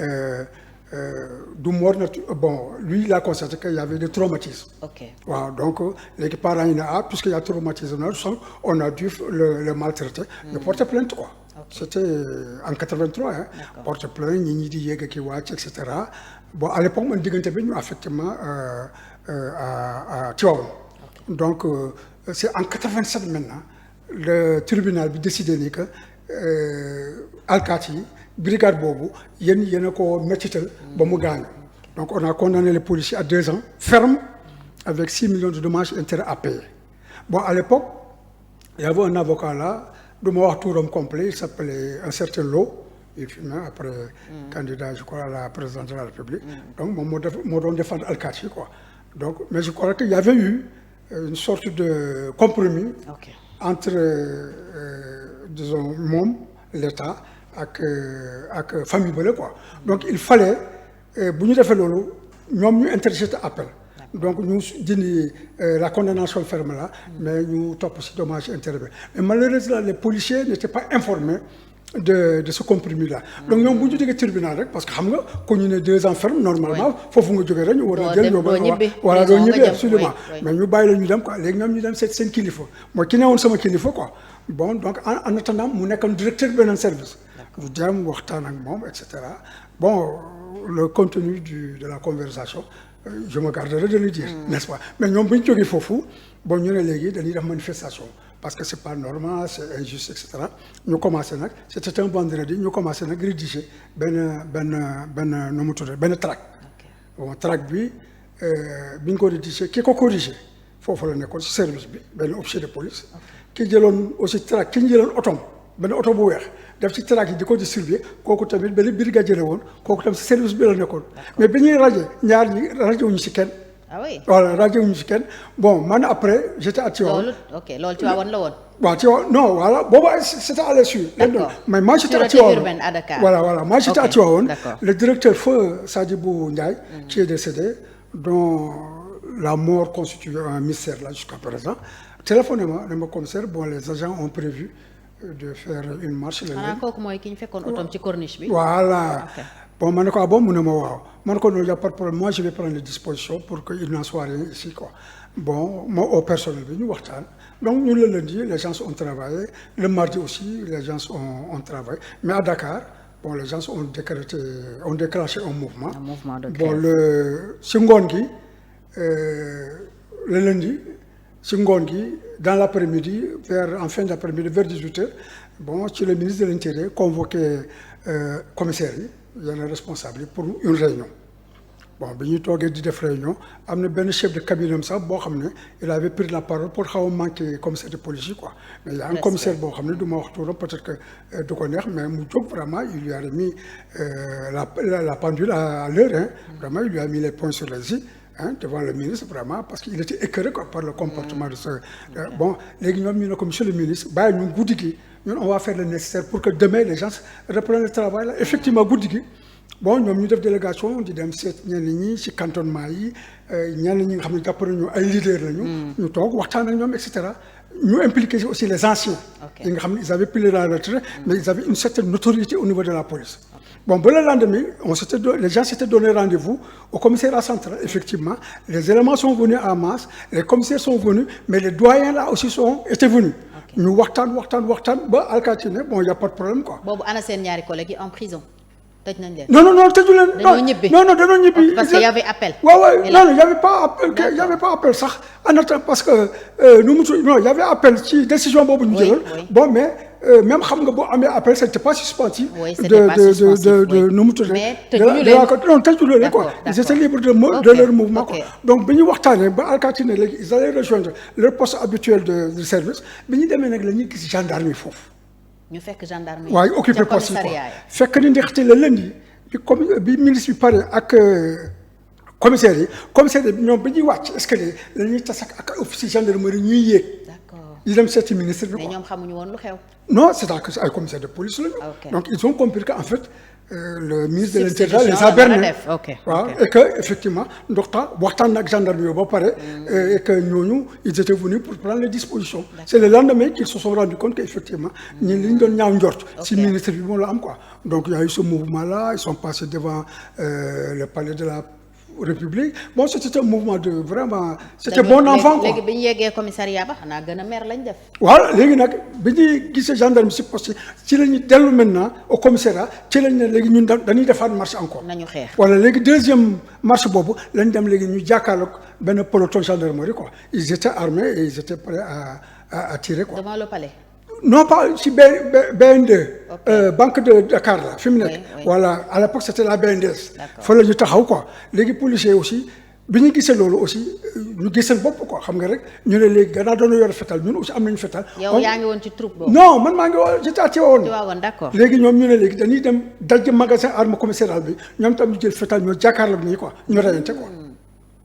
du mort naturelle bon lui il a constaté qu'il y avait des traumatismes.
Ok.
Waaw donc léegi parents yi ne puisqu'il y a traumatisme là on a dû le maltraiter. de porter plainte quoi. Okay. C'était en 83 hein. Porter plainte ñi di yéeg ki wàcc et cetera bon à l'époque man diggante bi ñu effectivement à Tivaouane. Okay. Donc c'est en 87 maintenant le tribunal bi décidé ni que alkaati yi brigade boobu yéen a ko métital ba mu gaañu donc on a condamné les policiers à 2 ans ferme avec 6 millions de dommages et intérêts à payer. Bon à l'époque il y avait un avocat là du ma wax turam complet il s'appelait un certain Lo il fut même après candidat je crois à la présidence de la République. Donc moom moo doon défendre alkaati yi quoi donc mais je crois qu'il y avait eu une sorte de compromis. Okay. Entre disons moom l'État ak famille bële quoi donc il fallait bu ñu defee loolu ñoom ñu interjeter appel donc ñu dindi la condamnation ferme là mais ñu topp ci dommage intérêt bi mais malheureusement les policiers n'étaient pas informés de ce compromis là donc ñoom bu ñu jógee tribunal rek parce que xam nga ko ñu ne 2 ans ferme normalement foofu nga jógee rek ñu war a jël yóbbu voilà doo ñibbi absolument mais ñu bàyyi la ñu dem quoi léegi ñoom ñu dem seet seen kilifa mooy ki ne woon sama kilifa quoi bon donc en attendant mu nekkoon directeur beneen service ñu dem waxtaan ak moom et cetera bon le contenu de la conversation je me garderai de le dire n'est-ce pas mais ñoom bu ñu jógee foofu bon ñu ne léegi dañuy def manifestation parce que c'est pas normal c'est injuste et cetera ñu commencé nag c'était un vendredi ñu commencé nag rédiger benn nu mu tuddee benn tract bon tract bi ñu ko rédiger ki ko corrigé foofu la nekkoon ci service bi benn officier de police ki jëloon aussi tract ki ñu jëloon otom benn oto bu weex def ci tract yi di ko distribuer kooku tamit benn brigadier la woon kooku tamit ci service bi la nekkoon mais bi ñuy rajo ñaar ñi rajo wuñu ci kenn. Ah oui. Voilà rajo wuñu ci kenn bon man après j'étais à Tivaouane.
loolu Tivaouane la woon.
waaw Tivaouane non voilà boobu c'était à l'issue.
D'accord
mais moi j'étais à Tivaouane
urbaine à Dakar.
voilà moi j'étais à Tivaouane. Le directeur feu Sadibou Ndiaye. Qui est décédé dont la mort constitue un mystère là jusqu'à présent téléphoné ma ne ma commissaire bon les agents ont prévu de faire une marche.
Kooku mooy ki ñu fekkoon otom ci corniche bi.
Voilà. Bon ma ne ko bon mu ne ma waaw ma ne ko non y a pas de problème moi je vais prendre les dispositions pour que il n'en soit rien ici quoi bon moi au personnel bi ñu waxtaan donc ñu le lundi les gens ont travaillé le mardi aussi les gens ont travaillé mais à Dakar bon les gens ont déclenché un mouvement.
Un mouvement de grève.
Bon si ngoon gi le lundi ci ngoon gi dans l'après-midi en fin d'après-midi vers 18h bon ci le ministre de l'Intérieur convoqué commissaire yi yenn responsable yi pour une réunion bon bi ñuy toogee di def réunion am na benn chef de cabinet sax boo xam ne il avait pris la parole pour xaw a manqué commissaire de police quoi mais il y a un commissaire boo xam ne du ma wax turam peut-être que du ko neex mais mu jóg vraiment il lui a remis la pendule à l'heure hein vraiment il lui a mis les points sur les i devant le ministre vraiment parce qu'il était écœuré quoi par le comportement de ce bon léegi ñoom ñu ne ko monsieur le ministre bàyyi ñu guddi gi ñun on va faire le nécessaire pour que demain les gens reprennent le travail là effectivement guddi gi bon ñoom ñu def délégation di dem seet ñenn ñi ci cantonnement yi ñenn ñi nga xam ne jàpp nañu ay leaders lañu. ñu toog waxtaan ak ñoom et cetera ñu impliqué aussi les anciens. yi nga xam ne ils avaient pris la retraite mais ils avaient une certaine notoriété au niveau de la police. Bon, le lendemain, les gens s'étaient donné rendez-vous au commissariat central. Effectivement, les éléments sont venus en masse, les commissaires sont venus, mais les doyens là aussi étaient venus. Nous waxtaan, ba alkatine, bon, il n'y a pas de problème quoi.
Bon, Anna seen ñaari collègues en prison.
Non, tëju leen. Non, dañoo ñibbi.
Parce qu'il y avait appel.
Ouais, non, il n'y avait pas appel, il n'y avait pas appel ça. Parce que il y avait appel ci décision boobu ñu jëloon. Bon, mais même xam nga boo amee appel c'était pas suspensif.
Oui, c'était pas suspensif.
nu mu tuddee.
Mais tëjuñu leen.
Non, tëjuñu leen quoi. Ils étaient libres de leur mouvement quoi. Donc bi ñu waxtaanee ba alkaati ne léegi ils allaient rejoindre leur poste habituel de service bi ñu demee nag la ñuy gis gendarmerie foofu.
ñu fekk gendarmerie.
waaye occupé poste yi quoi fekk ni ndaxte le lundi bi ministre bi pare ak commissaire yi ñoom ba ñuy wàcc escalier la ñuy tas ak officier gendarmerie ñuy yéeg.
D'accord
ñu dem seeti ministre bi quoi.
mais ñoom xamuñu woon lu xew.
non c'est-à-dire que ay commissaire de police lañu. Donc ils ont compris qu'en fait le ministre de l'Intérieur les a bernés. waaw et que effectivement ndoxta waxtaan ak gendarmerie ba pare. et que ñooñu ils étaient venus pour prendre les dispositions. C'est le lendemain qu'ils se sont rendus compte qu'effectivement ñi li ñu doon ñaaw njort si ministre bi moom la am quoi. Donc il y a eu ce mouvement là ils sont passés devant le palais de la République. Bon, c'était un mouvement de vraiment c'était bon enfant quoi.
léegi bi ñu yeggee commissariat ba xanaa gën a mer lañ def.
voilà léegi nag bi ñuy gisee gendarme si poste ci la ñuy dellu maintenant au commissariat ci lañ ne léegi ñun dañuy defaat marche encore.
nañu xeex
voilà léegi deuxième marche boobu lañ dem léegi ñu jàkkaarloog benn peloton gendarmerie quoi. Ils étaient armés et ils étaient prêts à tirer quoi.
devant le palais.
Non, pas ci BN2. Banque de Dakar là fi mu nekk. Voilà à l'époque c'était la BNDES. fa la ñu taxaw quoi léegi policiers aussi bi ñu gisee loolu aussi ñu gis seen bopp quoi xam nga rek ñu ne léegi gannaaw doon yor fetal ñun aussi am nañu fetal.
yow yaa ngi woon ci troupe boobu.
non man maa ngi woon j'étais à Tivaouane.
D'accord.
léegi ñoom ñu ne léegi dañuy dem daj magasin arme commissariale bi ñoom tam ñu jël fetal ñoo jàkkaarloog nii quoi ñu reyante quoi.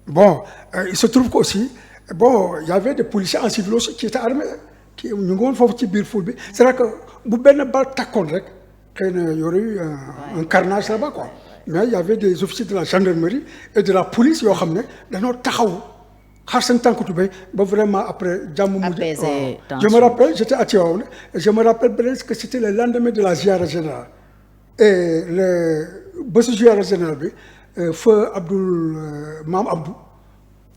Bon il se trouve que aussi bon il y avait des policiers en civil aussi qui étaient armés. ñu ngi woon foofu ci biir foule bi c'est-à-dire que bu benn bal takkoon rek xëy na y aurait eu un carnage là-bas quoi mais il y avait des officiers de la gendarmerie et de la police yoo xam ne dañoo taxaw xar seen tànk tubéy ba vraiment après jàmm mujj. Je me rappelle j'étais à Tivaouane et je me rappelle bien que c'était le lendemain de la ziara générale et bésu ziara générale bi feu Maam Abdou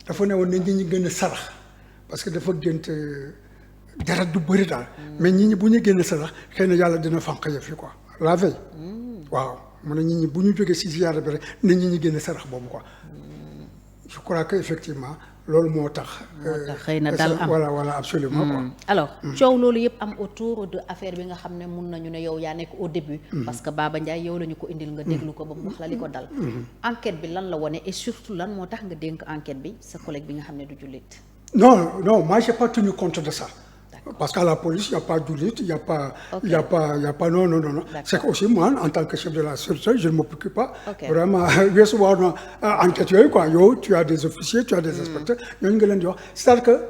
dafa ne woon ne ñi gën a sarax parce que dafa gént dara du bëri daal mais nit ñi bu ñu génne sarax xëy na yàlla dina fànq yëf yi quoi la veille waaw mu ne nit ñi bu ñu jógee si ziyaara bi rek nit ñi génne sarax boobu quoi je crois que effectivement loolu moo tax
xëy na dal am
voilà absolument quoi.
Alors coow loolu yëpp am autour de affaire bi nga xam ne mun nañu ne yow yaa nekk au début. parce que Baba Ndiaye yow la ñu ko indil nga déglu ko ba mu wax la li ko dal. Enquête bi lan la wone et surtout lan moo tax nga dénk enquête bi sa collègue bi nga xam ne du jullit.
Non moi j'ai pas tenu compte de ça. Parce qu'à la police, il n'y a pas d'élite, il n'y a pas, non. C'est qu'aussi, moi, en tant que chef de la sûreté, je ne m'occupe pas. Vraiment, enquête, quoi. Tu as des officiers, tu as des inspecteurs. C'est-à-dire que,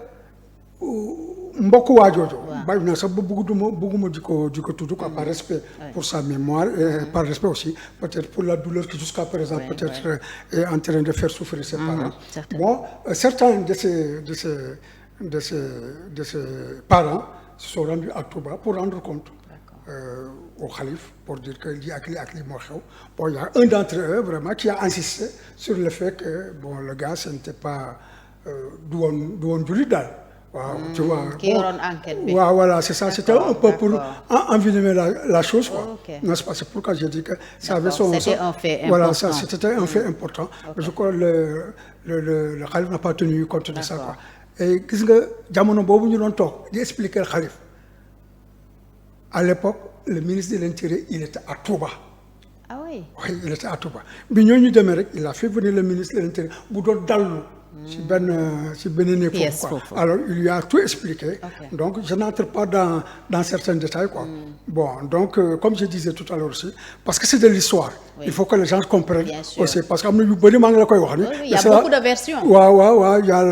mbokk waa jooju bàyyi na sax ba bëgguma di ko tudd quoi par respect pour sa mémoire et par respect aussi peut-être pour la douleur qui jusqu'à présent peut-être est en train de faire souffrir ses parents. Bon, certains de ces parents se sont rendus à Touba pour rendre compte au calife pour dire que lii ak lii moo xew. Bon, il y a un d'entre eux vraiment qui a insisté sur le fait que bon le gars ce n'était pas du woon jullit daal waaw tu vois.
Qui yoroon enquête bi.
waaw voilà c'est ça, c'était un peu pour envenimer la chose quoi.
Ok.
N'est-ce pas, c'est pourquoi j'ai dit que ça avait
D'accord,
son.
c'était un fait
voilà
important.
ça c'était un fait important. Je crois le Khalif n'a pas tenu compte de ça quoi. Et gis nga jamono boobu ñu doon toog di expliquer le Khalif à l'époque le ministre de l'Intérieur il était à Touba.
Ah oui.
Oui, il était à Touba bi ñooñu demee rek il a fait venir le ministre de l'Intérieur bu doon dallu ci benn néeg foofu quoi. Alors il lui a tout expliqué.
Okay.
Donc je n'entre pas dans certains détails quoi. Bon donc comme je disais tout à l'heure aussi parce que c'est de l'histoire. Oui. Il faut que les gens comprennent aussi parce que am na yu bëri maa ngi la koy wax ni.
Il y a beaucoup de versions.
waaw il y a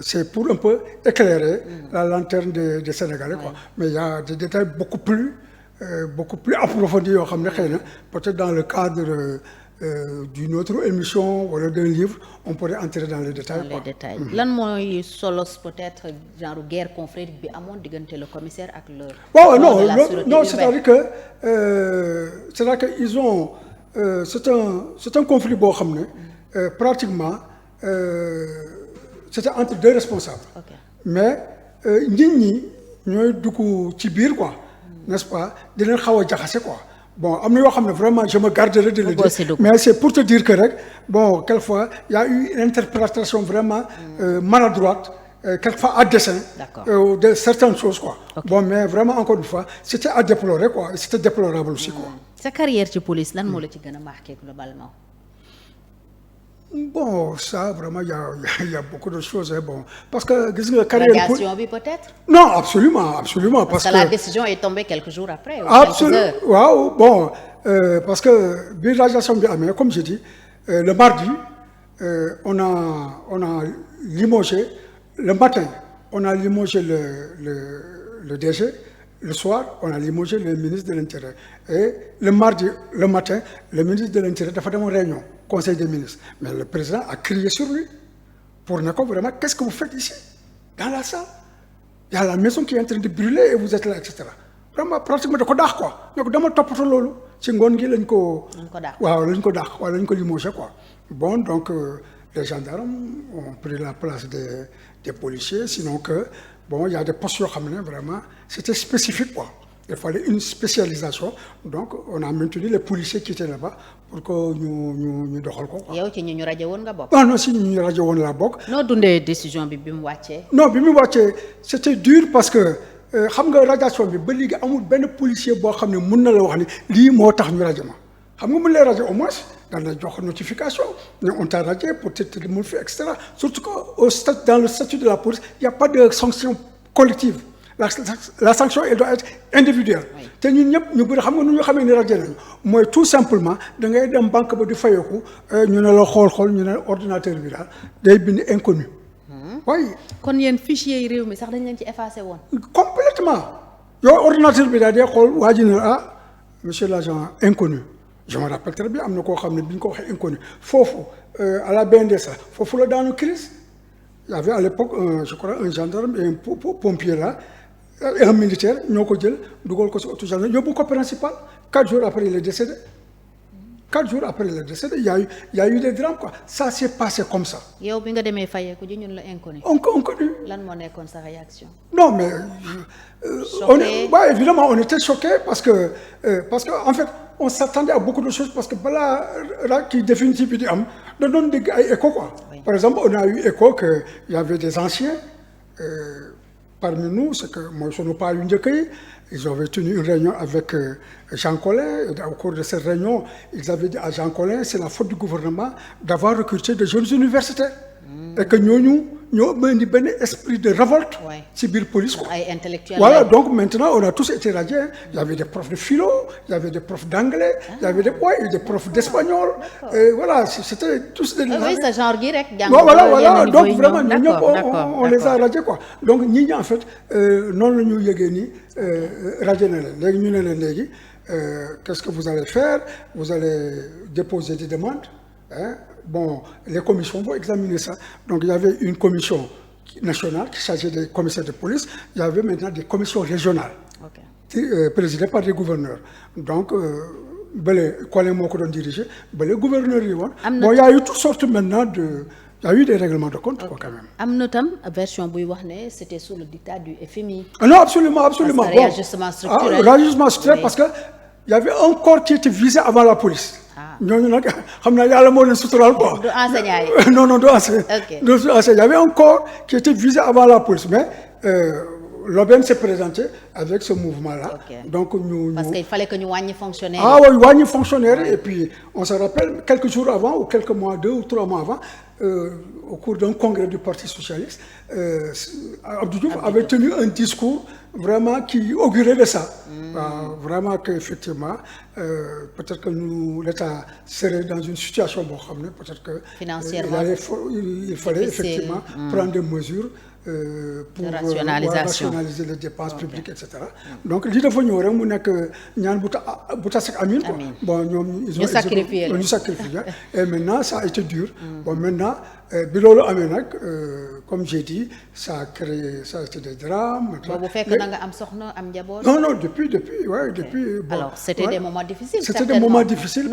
c'est pour un peu éclairer la lanterne des Sénégalais quoi. Mais il y a des détails beaucoup plus approfondis yoo xam ne xëy na peut-être dans le cadre d'une autre émission wala d'un livre on pourrait entrer dans les détails.
Dans les détails. Lan mooy solos peut-être genre guerre confrérique bi amoon diggante le commissaire ak leur.
waaw non c'est-à-dire que ils ont c'est un conflit boo xam ne pratiquement c'était entre deux responsables. Okay. Mais nit ñi ñooy dugg ci biir quoi. N'est-ce pas di leen xaw a jaxase quoi. Bon am na yoo xam ne vraiment je me garderai de le dire mais c'est pour te dire que rek bon quelquefois il y a eu une interprétation vraiment maladroite quelquefois à dessein de certaines choses quoi. Okay. Bon mais vraiment encore une fois c'était à déplorer quoi c'était déplorable aussi quoi.
Sa carrière ci police lan moo la ci gën a marqué globalement.
Bon ça vraiment il y a beaucoup de choses hein, bon parce que gis nga carrière
radiation bi peut-être.
Non absolument parce que
la décision est tombée quelques jours après.
Absolument waaw bon parce que bi radiation bi amee comme je dis le mardi on a limogé le matin on a limogé le DG. Le soir on a limogé le ministre de l'Intérieur et le mardi le matin le ministre de l'Intérieur dafa demoon réunion conseil des ministres mais le président a crié sur lui pour ne ko vraiment qu'est-ce que vous faites ici dans la salle il y a la maison qui est en train de brûler et vous êtes là et cetera vraiment pratiquement da ko daax quoi donc dama toppatoo loolu ci ngoon gi lañ ko daax waaw lañ ko limogé quoi bon donc les gendarmes ont pris la place des policiers sinon que bon il y a des postes yoo xam ne vraiment c'était spécifique quoi il fallait une spécialisation donc on a maintenu les policiers qui étaient là-bas pour que ñu doxal ko quoi.
yow ci ñu rajo woon nga bokk.
non si ñu rajo woon laa bokk.
noo dundee décision bi mu wàccee.
non bi mu wàccee c'était dur parce que xam nga radiation bi ba léegi amul benn policier boo xam ne mun na la wax ni lii moo tax ñu rajo ma xam nga mun lay rajo au moins daan la jox notification mais on t'a radié pour te mun fi et cetera surtout que dans le statut de la police il y a pas de sanction collective. La sanction elle doit être individuelle. te ñun ñëpp ñu bëri xam nga nu ñu xamee ni rajo nañu mooy tout simplement da ngay dem banque ba di fayeeku ñu ne la xool ñu ne ordinateur bi daal day bind inconnu. oui.
kon yéen fichier yi réew mi sax dañ leen ci effacé woon.
complètement yow ordinateur bi daal day xool waa ji ne monsieur l'agent inconnu je me rappelle très bien am na koo xam ne bi ñu ko waxee inconnu foofu à la BND sax foofu la daanu crise il y avait à l'époque je crois un gendarme et un pompier là. Et un militaire ñoo ko jël dugal ko ci auto gendarme yóbbu ko principal 4 jours après il est décédé il y a eu des drames quoi ça s'est passé comme ça.
yow bi nga demee fayeeku ji ñun la inconnu.
inconnu.
lan moo nekkoon sa réaction.
non mais évidemment on était choqués parce que en fait on s'attendait à beaucoup de choses parce que balaa kii définitive bi di am da doon dégg ay écho quoi. Oui. Par exemple on a eu écho que il y avait des anciens. Parmi nous, c'est que moi, je n'ai pas eu de ils avaient tenu une réunion avec Jean Collin. Et au cours de cette réunion, ils avaient dit à Jean Collin, c'est la faute du gouvernement d'avoir recruté des jeunes universitaires. Et que nous avons un esprit de révolte ci biir police. Voilà, donc maintenant, on a tous été radiés. Il y avait des profs de philo, il y avait des profs d'anglais, il y avait des profs d'espagnol. Voilà, c'était tous des...
Oui, c'est genre direct.
Voilà, donc vraiment, nous, on les a radiés, quoi. Donc, nous, en fait, non, nous, nous, radiés. Qu'est-ce que vous allez faire? Vous allez déposer des demandes. Hein? Bon, les commissions vont examiner ça. Donc, il y avait une commission nationale qui s'agissait des commissaires de police. Il y avait maintenant des commissions régionales, présidées par des gouverneurs. Donc, les gouverneurs, bon, il y a eu toutes sortes maintenant de y a eu des règlements de compte quoi quand même.
am na tam version buy wax ne c'était sous le dictat du FMI.
Non, absolument.
Parce que réajustement structurel.
Réajustement structurel parce que y avait un corps qui était visé avant la police. ñooñu nag xam naa yàlla moo leen suturaal quoi.
du enseignant yi.
non du enseignant. Il y avait un corps qui était visé avant la police mais l'OBN s'est présenté avec ce mouvement-là. Donc
parce qu'il fallait que ñu wàññi fonctionnaire.
Ah oui, wàññi fonctionnaire et puis on se rappelle quelques jours avant ou quelques mois 2 ou 3 mois avant au cours d'un congrès du Parti socialiste Abdou Diouf avait tenu un discours vraiment qui augurait de ça. Vraiment qu'effectivement peut-être que l'État serait dans une situation boo xam ne peut-être que
financièrement
il fallait effectivement prendre des mesures pour rationaliser les dépenses publiques et cetera. Donc li dafa ñëw rek mu nekk ñaan bu tas ak amiin quoi. Bon ñoom ils ont sacrifié et maintenant ça a été dur. Bon maintenant bi loolu amee nag comme j'ai dit ça a été des drames.
boobu fekk na nga am soxna am njaboot.
Non depuis.
Alors c'était des moments difficiles.
C'était des moments difficiles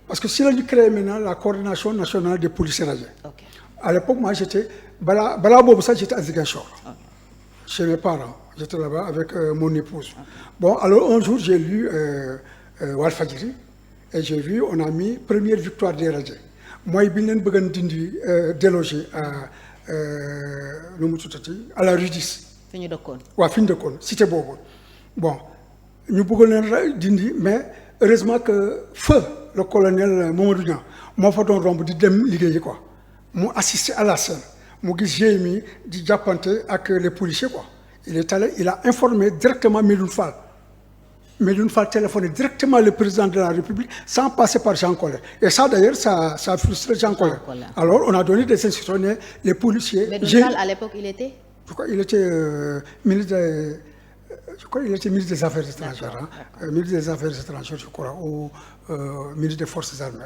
parce que si la ñu créé maintenant la coordination nationale des policiers radiés. À l'époque moi j'étais balaa boobu sax j'étais à Ziguinchor. Chez mes parents j'étais là-bas avec mon épouse. Bon alors un jour j'ai lu Walfadjri et j'ai vu on a mis première victoire des radiés mooy bi ñu leen bëggoon dindi déloger nu mu tuddati à la Rudis.
fi ñu dëkkoon.
waaw fi ñu dëkkoon cité boobu bon ñu bëggoon leen dindi mais heureusement que feu le colonel Mamadou Niang moo fa doon romb di dem liggéeyi quoi mu assister à la scène mu gis GMI di jàppante ak les policiers quoi il a informé directement Medoune Fall téléphoné directement le président de la République sans passer par Jean Collin. Et ça d'ailleurs, ça a frustré Jean Collin. Alors on a donné des instructions, les policiers...
Medoune Fall à l'époque il était
ministre des Affaires étrangères. Ministre des Affaires étrangères, je crois, ou ministre des Forces armées.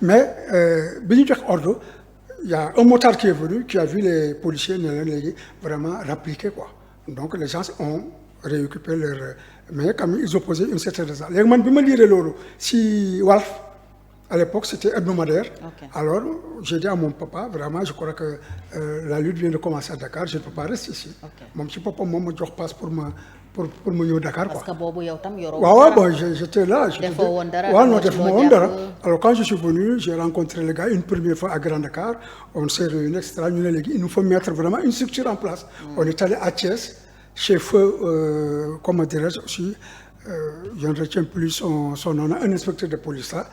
Mais, bi ñu jox ordre, il y a un motard qui est venu, qui a vu les policiers vraiment rappliquer quoi. Donc les gens ont récupéré leur... Mais quand même, ils opposaient une certaine raison. Léegi man bi ma lire loolu si Walf, à l'époque c'était hebdomadaire. Alors j'ai dit à mon papa vraiment je crois que la lutte vient de commencer à Dakar, je ne peux pas rester ici. Moom ci boppam moom ma jox passe pour ma ñëw Dakar quoi.
Parce que boobu yow tam yoroo.
waaw bon j'étais là.
defoo woon dara
non defuma woon dara. Alors quand je suis venu j'ai rencontré les gars une première fois à Grand Dakar on s'est réunis et cetera ñu ne léegi il nous faut mettre vraiment une structure en place. On est allé à Thiès chez feu comment dirais-je aussi je ne retiens plus son nom un inspecteur de police là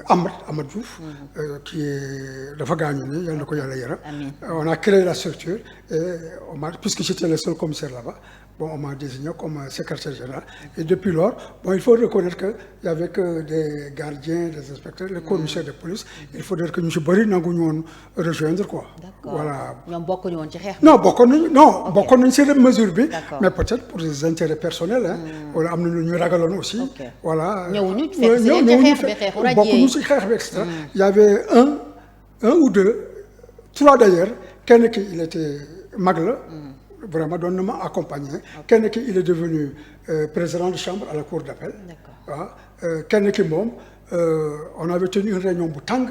Amad Diouf qui est dafa gaañu ne yàlla na ko yàlla yaram. On a créé la structure et puisque j'étais le seul commissaire là-bas. Bon, on m'a désigné comme secrétaire général. Et depuis lors, bon, il faut reconnaître qu'il n'y avait que des gardiens, des inspecteurs, les commissaires de police. Il faudrait que nous nous rejoindre quoi. Voilà.
Non,
bokkoon nañu ci mesure bi, mais peut-être pour des intérêts personnels hein. Wala am na ñu ragaloon aussi. Voilà.
Bokkuñu
ci xeex bi extra. Il y avait un ou deux, trois d'ailleurs, kenn ki il était mag la. Vraiment doon na ma accompagné kenn ki il est devenu président de chambre à la cour d'appel waaw kenn ki moom on avait tenu une réunion bu tàng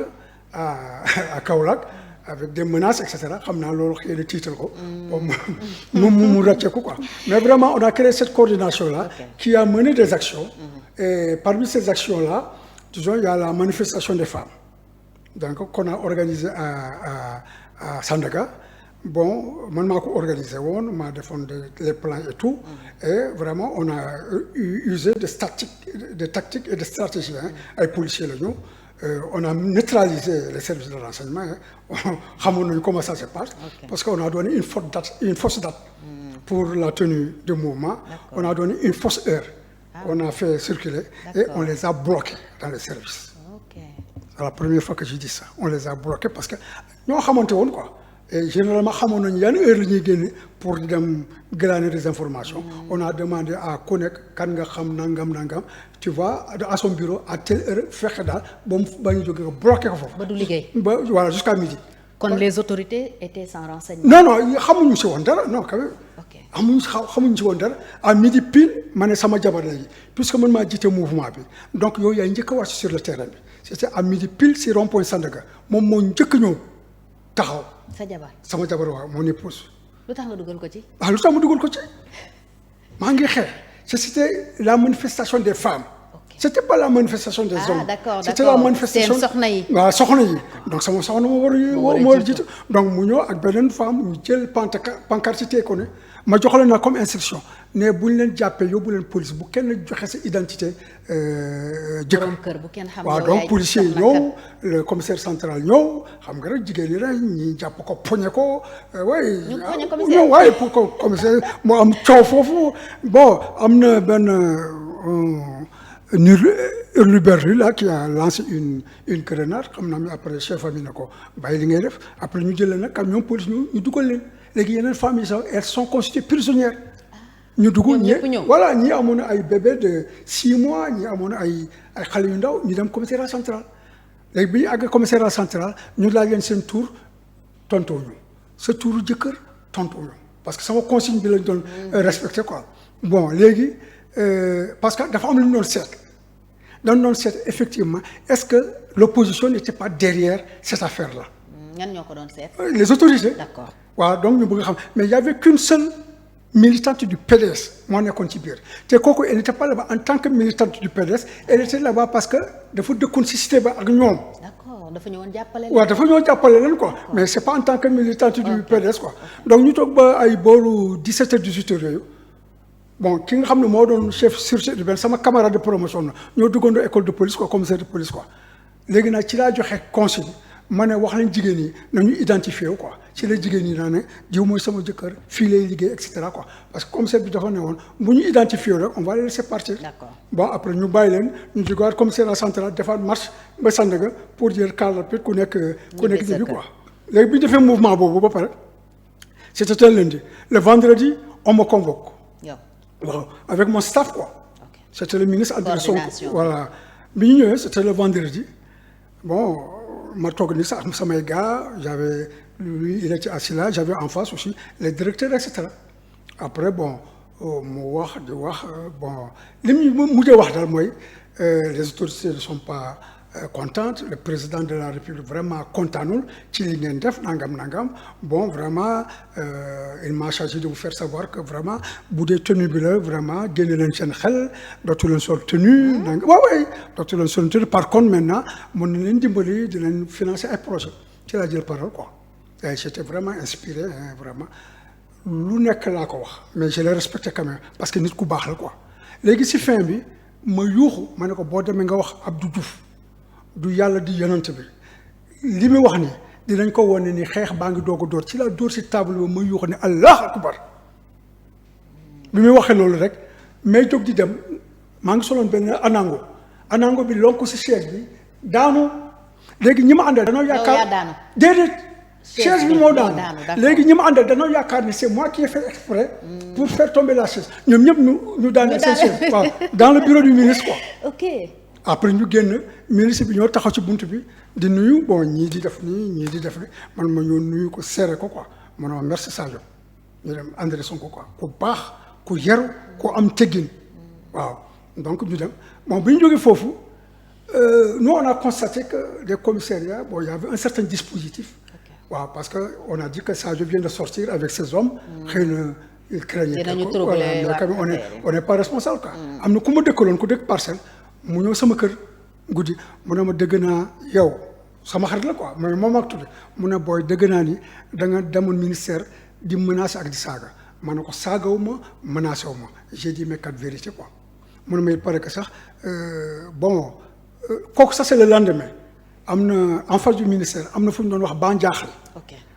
à Kaolack avec des menaces et cetera xam naa loolu xëy na tiital ko mu ràcceeku quoi mais vraiment on a créé cette coordination là qui a mené des actions et parmi ces actions là disons il y a la manifestation des femmes donc qu'on a organisée à Sandaga. Bon, man maa ko organisé woon maa defoon les plans et tout et vraiment on a usé de tactiques et de stratégies ay policiers la ñu on a neutralisé les services de renseignement xamoon nañu comment ça se passe parce qu'on a donné une fausse date pour la tenue du mouvement on a donné une fausse heure on a fait circuler et on les a bloqués dans les services c'est la première fois que je dis ça on les a bloqués parce que ñoo xamante woon quoi. Et généralement, xamoon nañu yan heure la ñuy génne pour dem glaner des informations. On a demandé à connaître kan nga xam nangam tu vois à son bureau à telle heure fexe daal ba mu bañ a jóge ko bloqué ko foofu.
ba du liggéey
voilà jusqu'à midi.
Kon les autorités étaient sans renseignement.
Non xamuñu si woon dara non quand même. xamuñ ci woon dara à midi pile ma ne sama jabar léegi puisque man maa jiite mouvement bi donc yow yaay njëkk a wàcc sur le terrain bi c'était à midi pile si rond-point Sandaga moom moo njëkk ñëw taxaw.
sa jabar
sama jabar waaw mon épouse.
lu tax nga dugal ko ci.
lu tax ma dugal ko ci maa ngi xeex c'était la manifestation des femmes. C'était pas la manifestation des hommes.
D'accord,
c'était la manifestation
seen soxna yi.
waaw soxna yi donc sama soxna moo jiitu donc mu ñëw ak beneen femme ñu jël pancarte téye ko ne ma joxale na comme instruction ne bu ñu leen jàppee yóbbu leen police bu kenn joxe sa identité
jëkkër bu kenn xam
waaw donc policier yi ñëw le commissaire central ñëw xam nga rek jigéen ñi rek ñi jàpp ko poñe ko waaye ñëw waaye pour que commissaire moo am coow foofu bon am na benn Hurluberlu là qui a lancé une grenade xam naa ne après chef ami na ko bàyyi li ngay def après ñu jëlee nag camion police ñu dugal leen léegi yeneen famille sax elles sont constituées prisonnières. ñu dugg voilà ñii amoon na ay bébé de 6 mois ñii amoon na ay xale yu ndaw ñu dem commissariat central léegi bi ñu àgg commissariat central ñu laaj leen seen tour tontoo ñu sa touru jëkkër tontoo ñu parce que sama consigne bi lañ doon respecté quoi bon léegi. Parce que dafa am lu ñu doon seet dañu doon seet effectivement est-ce que l'opposition n'était pas derrière cette affaire-là.
ñan ñoo ko doon seet.
Les autorités.
D'accord.
waaw donc ñu bëgg xam mais il y avait qu'une seule militante du PDS moo nekkoon ci biir te kooku elle n'était pas là-bas en tant que militante du PDS elle était là-bas parce que dafa dëkkoon ci cité ba ak ñoom.
D'accord dafa ñëwoon jàppale leen.
waaw dafa ñëwoon jàppale leen quoi mais c'est pas en tant que militante du PDS quoi donc ñu toog ba ay booru 17h 18h yooyu. bon ki nga xam ne moo doon chef sûreté urbaine sama camarade de promotion la ñoo duggandoo école de police quoi commissaire de police quoi léegi nag ci laa joxe consigne ma ne wax leen jigéen ñi nañu identifié wu quoi ci la jigéen ñi naa ne jiw mooy sama jëkkër fii lay liggéey et cetera quoi parce que commissaire bi dafa ne woon bu ñu identifié rek on va les laisser partir.
D'accord.
Bon après ñu bàyyi leen ñu jógewaat commissariat central defaat marche ba Sandaga pour dire car rapide ku nekk début quoi léegi bi ñu defee mouvement boobu ba pare c'était un lundi le vendredi on me convoque. waaw avec mon staff quoi. Okay. C'était le ministre André Sonko voilà bi ñu ñëwee c'était le vendredi bon ma toog ni sax samay gars j'avais lui il était assis là j'avais en face aussi les directeurs et cetera après bon mu wax di wax bon li mu mujjee wax daal mooy les autorités ne sont pas contentes le président de la République vraiment kontaanul ci li ngeen def nangam bon vraiment il m'a chargé de vous faire savoir que vraiment bu dee tenue bi la vraiment génne leen seen xel dootu leen sol tenue nangam waaw dootu leen sol tenue par contre maintenant mën na leen dimbali di leen financer ay projets ci laa jël parole quoi et j'étais vraiment inspiré vraiment lu nekk laa ko wax mais je le respecte quand même parce que nit ku baax la quoi léegi si fin bi ma yuuxu ma ne ko boo demee nga wax Abdou Diouf du yàlla di yonent bi li muy wax ni dinañ ko wone ni xeex baa ngi doog a dóor ci la dóor si table ba ma yuuxu ne allah akbar bi muy waxee loolu rek may jóg di dem maa ngi soloon benn anango bi lonku si chaise bi daanu léegi ñi ma àndal danoo yaakaar déedéet chaise bi moo daanu léegi ñi ma àndal danoo yaakaar ni c'est moi qui ai fait exprès pour faire tomber la chaise ñoom ñëpp ñu daane seen chaise waaw dans le bureau du ministre quoi.
Ok.
Après ñu génn ministre bi ñoo taxaw ci bunt bi di nuyu bon ñii di def nii ñii di def nii man ma ñëw nuyu ko serré ko quoi ma ne merci Sadio ñu dem André Sonko quoi ku baax ku yaru ku am teggin waaw donc ñu dem bon bi ñu jógee foofu nous on a constaté que les commissariats bon il y avait un certain dispositif waaw parce que on a dit que Sadio vient de sortir avec ses hommes xëy na il craignait quelque chose voilà mais quand même on est pas responsable quoi am na ku ma dëkkaloon ku dëkk parcelle mu ñëw sama kër guddi mu ne ma dëgg naa yow sama xarit la quoi mais moom ak tudde mu ne booy dëgg naa ni da nga demoon ministère di menacer ak di saaga ma ne ko saagawu ma menacé wu ma j'ai dit mes 4 vérités quoi mu ne ma il paraît que sax bon kooku sax c'est le lendemain am na en face du ministère am na fu ñu doon wax ban jaaxle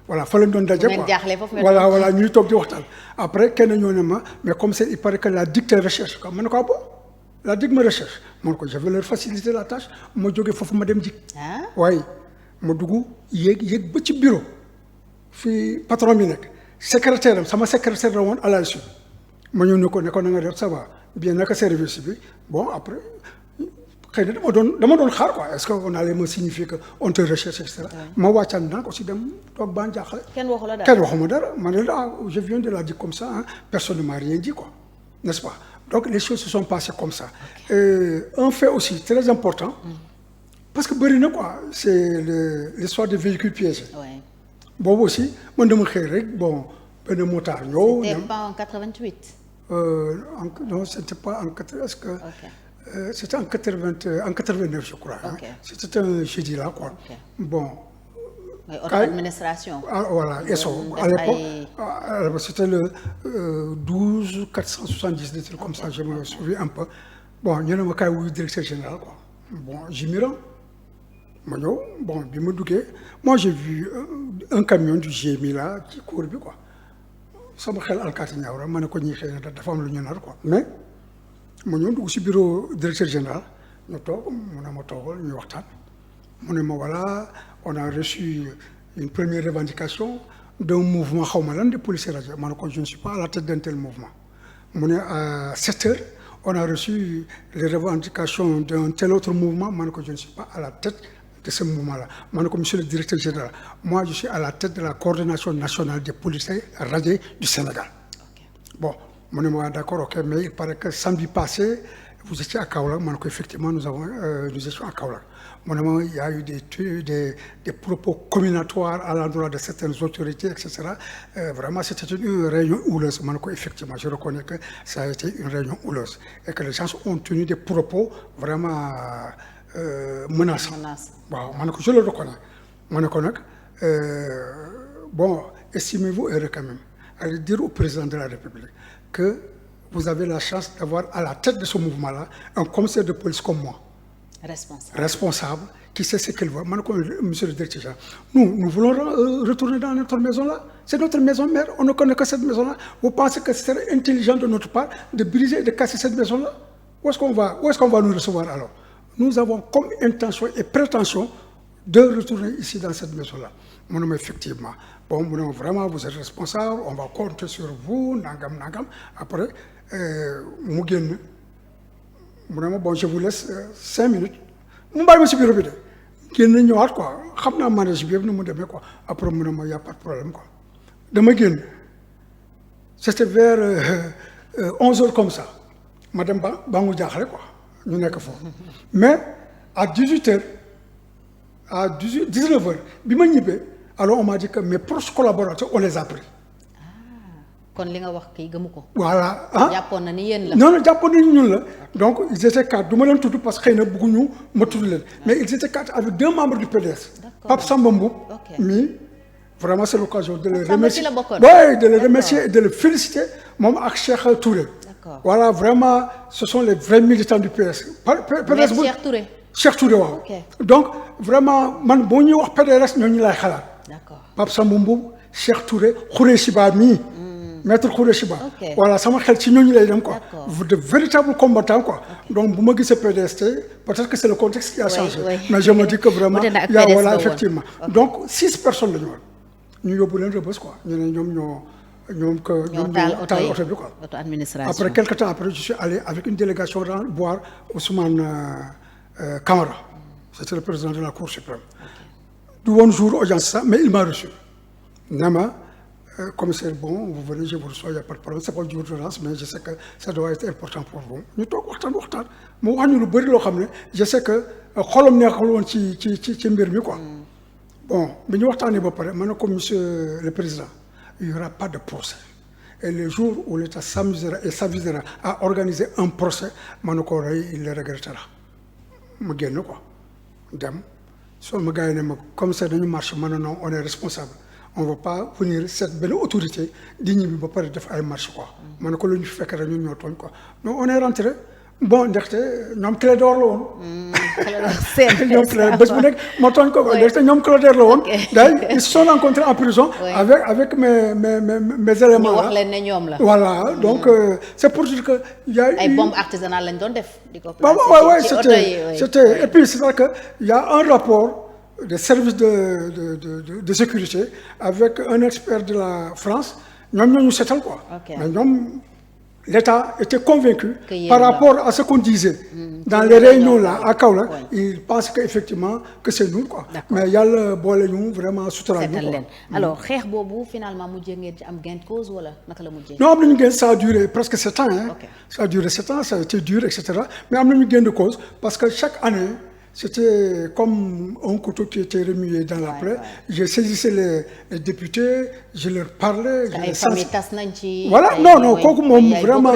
voilà fa lañ doon daje quoi voilà ñuy toog di waxtaan après kenn ñoo ne ma mais comme c'est il paraît que la DIC recherche quoi ma ne ko bon la DIC me recherche man ko je vais leur faciliter la tâche ma jógee foofu ma dem DIC waaye ma dugg yéeg ba ci bureau fii patron bi nekk secrétaire am sama secrétaire la woon à la suite ma ñëw ne ko na nga def ça va bien naka service bi bon après xëy na dama doon xaar quoi est-ce que on allait me signifier que on te recherche et cetera. ma wàccaan nag aussi dem toog baa jaaxle.
kenn waxu la dara
kenn waxuma dara man de je viens de la dire comme ça hein, personne ne m'a rien dit quoi n'est-ce pas donc les choses se sont passées comme ça. Un fait aussi très important. parce que bëri na quoi c'est l'histoire des véhicules piégés. boobu aussi man dama xëy rek bon benn motard ñëw.
c'était pas en 88.
non c'était pas en 80 est-ce que. C'était en 89 je crois. Okay. Hein. C'était un jeudi là quoi. Okay. Bon.
Administration.
Voilà, ESO. À l'époque, c'était le 12 470 des trucs comme ça, je me souviens un peu. Bon, ñu ne ma kaay wuyu directeur général quoi. Bon, j'y m'y rends. Ma ñëw bon bi ma duggee moi j'ai vu un camion du GMI là ci cour bi quoi. sama xel alkaati ñaaw rek ma ne ko ñii xëy na dafa am lu ñu nar quoi mais. ma ñëw dugg si bureau directeur général ñu toog mu ne ma toogal ñu waxtaan mu ne ma voilà on a reçu une première revendication d'un mouvement xaw ma lan de policiers rajo ma ne ko je ne suis pas à la tête d'un tel mouvement mu ne à 7 heures on a reçu les revendications d'un tel autre mouvement ma ne ko je ne suis pas à la tête de ce mouvement-là ma ne ko monsieur le directeur général moi je suis à la tête de la coordination nationale des policiers radiés du Sénégal. Bon. mu ne ma d'accord ok mais il paraît que samedi passé vous étiez à Kaolack ma ne ko effectivement nous étions à Kaolack mu ne ma il y a eu des propos comminatoires à l'endroit de certaines autorités et cetera vraiment c'était une réunion houleuse ma ne ko effectivement je reconnais que ça a été une réunion houleuse et que les gens ont tenu des propos vraiment menaçants. waaw ma ne ko je le reconnais ma ne ko nag bon estimez-vous heureux quand même à dire au président de la République que vous avez la chance d'avoir à la tête de ce mouvement-là un commissaire de police comme moi. Responsable, qui sait ce qu'il veut. Monsieur le directeur général, nous voulons retourner dans notre maison là. C'est notre maison mère, on ne connaît que cette maison-là. Vous pensez que c'est intelligent de notre part de briser et de casser cette maison-là? Où est-ce qu'on va nous recevoir alors? Nous avons comme intention et prétention de retourner ici dans cette maison-là. Mon effectivement. Bon, vraiment, vous êtes responsable, on va compter sur vous, nangam. Après, bon, je vous laisse 5 minutes. Je vais me bureau. Je vais vous dire quoi. Je vais vous dire quoi. Après, il n'y a pas de problème. Quoi. C'était vers 11h comme ça. Madame Bangou Diakhale, quoi. Nous sommes fort. Mais à 18h, à 19h, alors on m'a dit que mes proches collaborateurs, on les a pris.
Kon li nga wax kii gëmu ko.
Voilà ah
jàppoon na ni yéen la.
non jàppoon nañu ñun la donc ils étaient 4 du ma leen tudd parce que xëy na bëgguñu ma tudd leen mais ils étaient 4 avec 2 membres du PDS. Pape Samba Mboup mi vraiment c'est l'occasion de le remercier. Oui, de le remercier et de le féliciter moom ak Cheikh Touré. Voilà vraiment ce sont les vrais militants du PDS. PDS bu
Cheikh Touré.
Cheikh Touré waaw. Donc vraiment man boo ñuy wax PDS ñooñu lay xalaat. Pape Samba Mboup Cheikh Touré Khoureyssi Ba mi. Maître Khoureyssi Ba. Voilà sama xel ci ñooñu lay dem quoi. De véritables combattants quoi. Donc bu ma gisee PDS peut-être que c'est le contexte qui a changé. Mais je me dis que vraiment il y a voilà effectivement. Donc 6 personnes la ñu woon. ñu yóbbu leen Rebeuss quoi. ñu ne ñoom taal oto bi quoi.
Auto administration.
Après quelque temps après je suis allé avec une délégation voir Ousmane Camara. C'était le président de la Cour suprême. Du woon jour audience ça mais il m'a reçu. Nama commissaire bon vous venez je vous reçois il y a pas de problème c'est pas du jour d'audience mais je sais que ça doit être important pour vous ñu toog waxtaan mu wax ñu lu bëri loo xam ne je sais que xolam neexul woon ci mbir mi quoi bon bi ñu waxtaanee ba pare ma ne ko monsieur le président il y aura pas de procès et le jour où l'État s'avisera à organiser un procès ma ne ko rey il le regrettera ma génn quoi dem soo ma gars yi ne ma commissaire dañu marche ma ne non on est responsable on va pas venir cette benn autorité di ñibbi ba pare def ay marche quoi ma ne ko lu ñu fekk rek ñun ñoo tooñ quoi donc on est rentré bon ndaxte ñoom Clédor la woon. ñoom Clédor bés bu nekk ma tooñ ko ndaxte ñoom Clédor la woon. d'ailleurs ils se sont rencontrés en prison. avec mes éléments là.
ñu wax leen ne ñoom la.
Voilà donc c'est pour dire que y a
ay bombes artisanales lañ doon def. di ko
c'était et puis c'est vrai que y a un rapport des services de sécurité avec un expert de la France ñoom ñoo ñu seetal quoi. Mais ñoom l'État était convaincu par rapport à ce qu'on disait dans les réunions là à Kaolack. Il pense qu'effectivement que c'est nous quoi. Mais yàlla boole ñu vraiment suturaal ñu quoi.
Alors xeex boobu finalement mujjee ngeen ci am gain de cause wala naka la mujjee.
non am nañu gain, ça a duré presque 7 ans hein. Ça a duré 7 ans, ça a été dur etc. Mais am nañu gain de cause parce que chaque année c'était comme un couteau qui était remué dans la plaie. Je saisissais les députés, je leur parlais. Voilà, non, kooku moom vraiment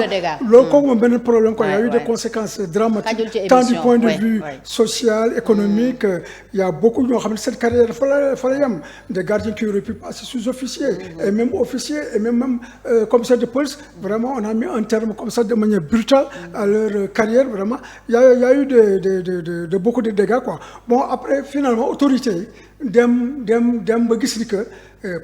loolu kooku moom benn problème quoi. Il y a eu des conséquences dramatiques tant du point de vue social, économique. Il y a beaucoup ñoo xam ne cette carrière fa la yem, des gardiens qui auraient pu passer sous-officiers et même officiers et même commissaire de police. Vraiment, on a mis un terme comme ça de manière brutale à leur carrière. Vraiment, il y a eu de beaucoup de dégâts quoi. Bon après finalement autorité dem ba gis ni que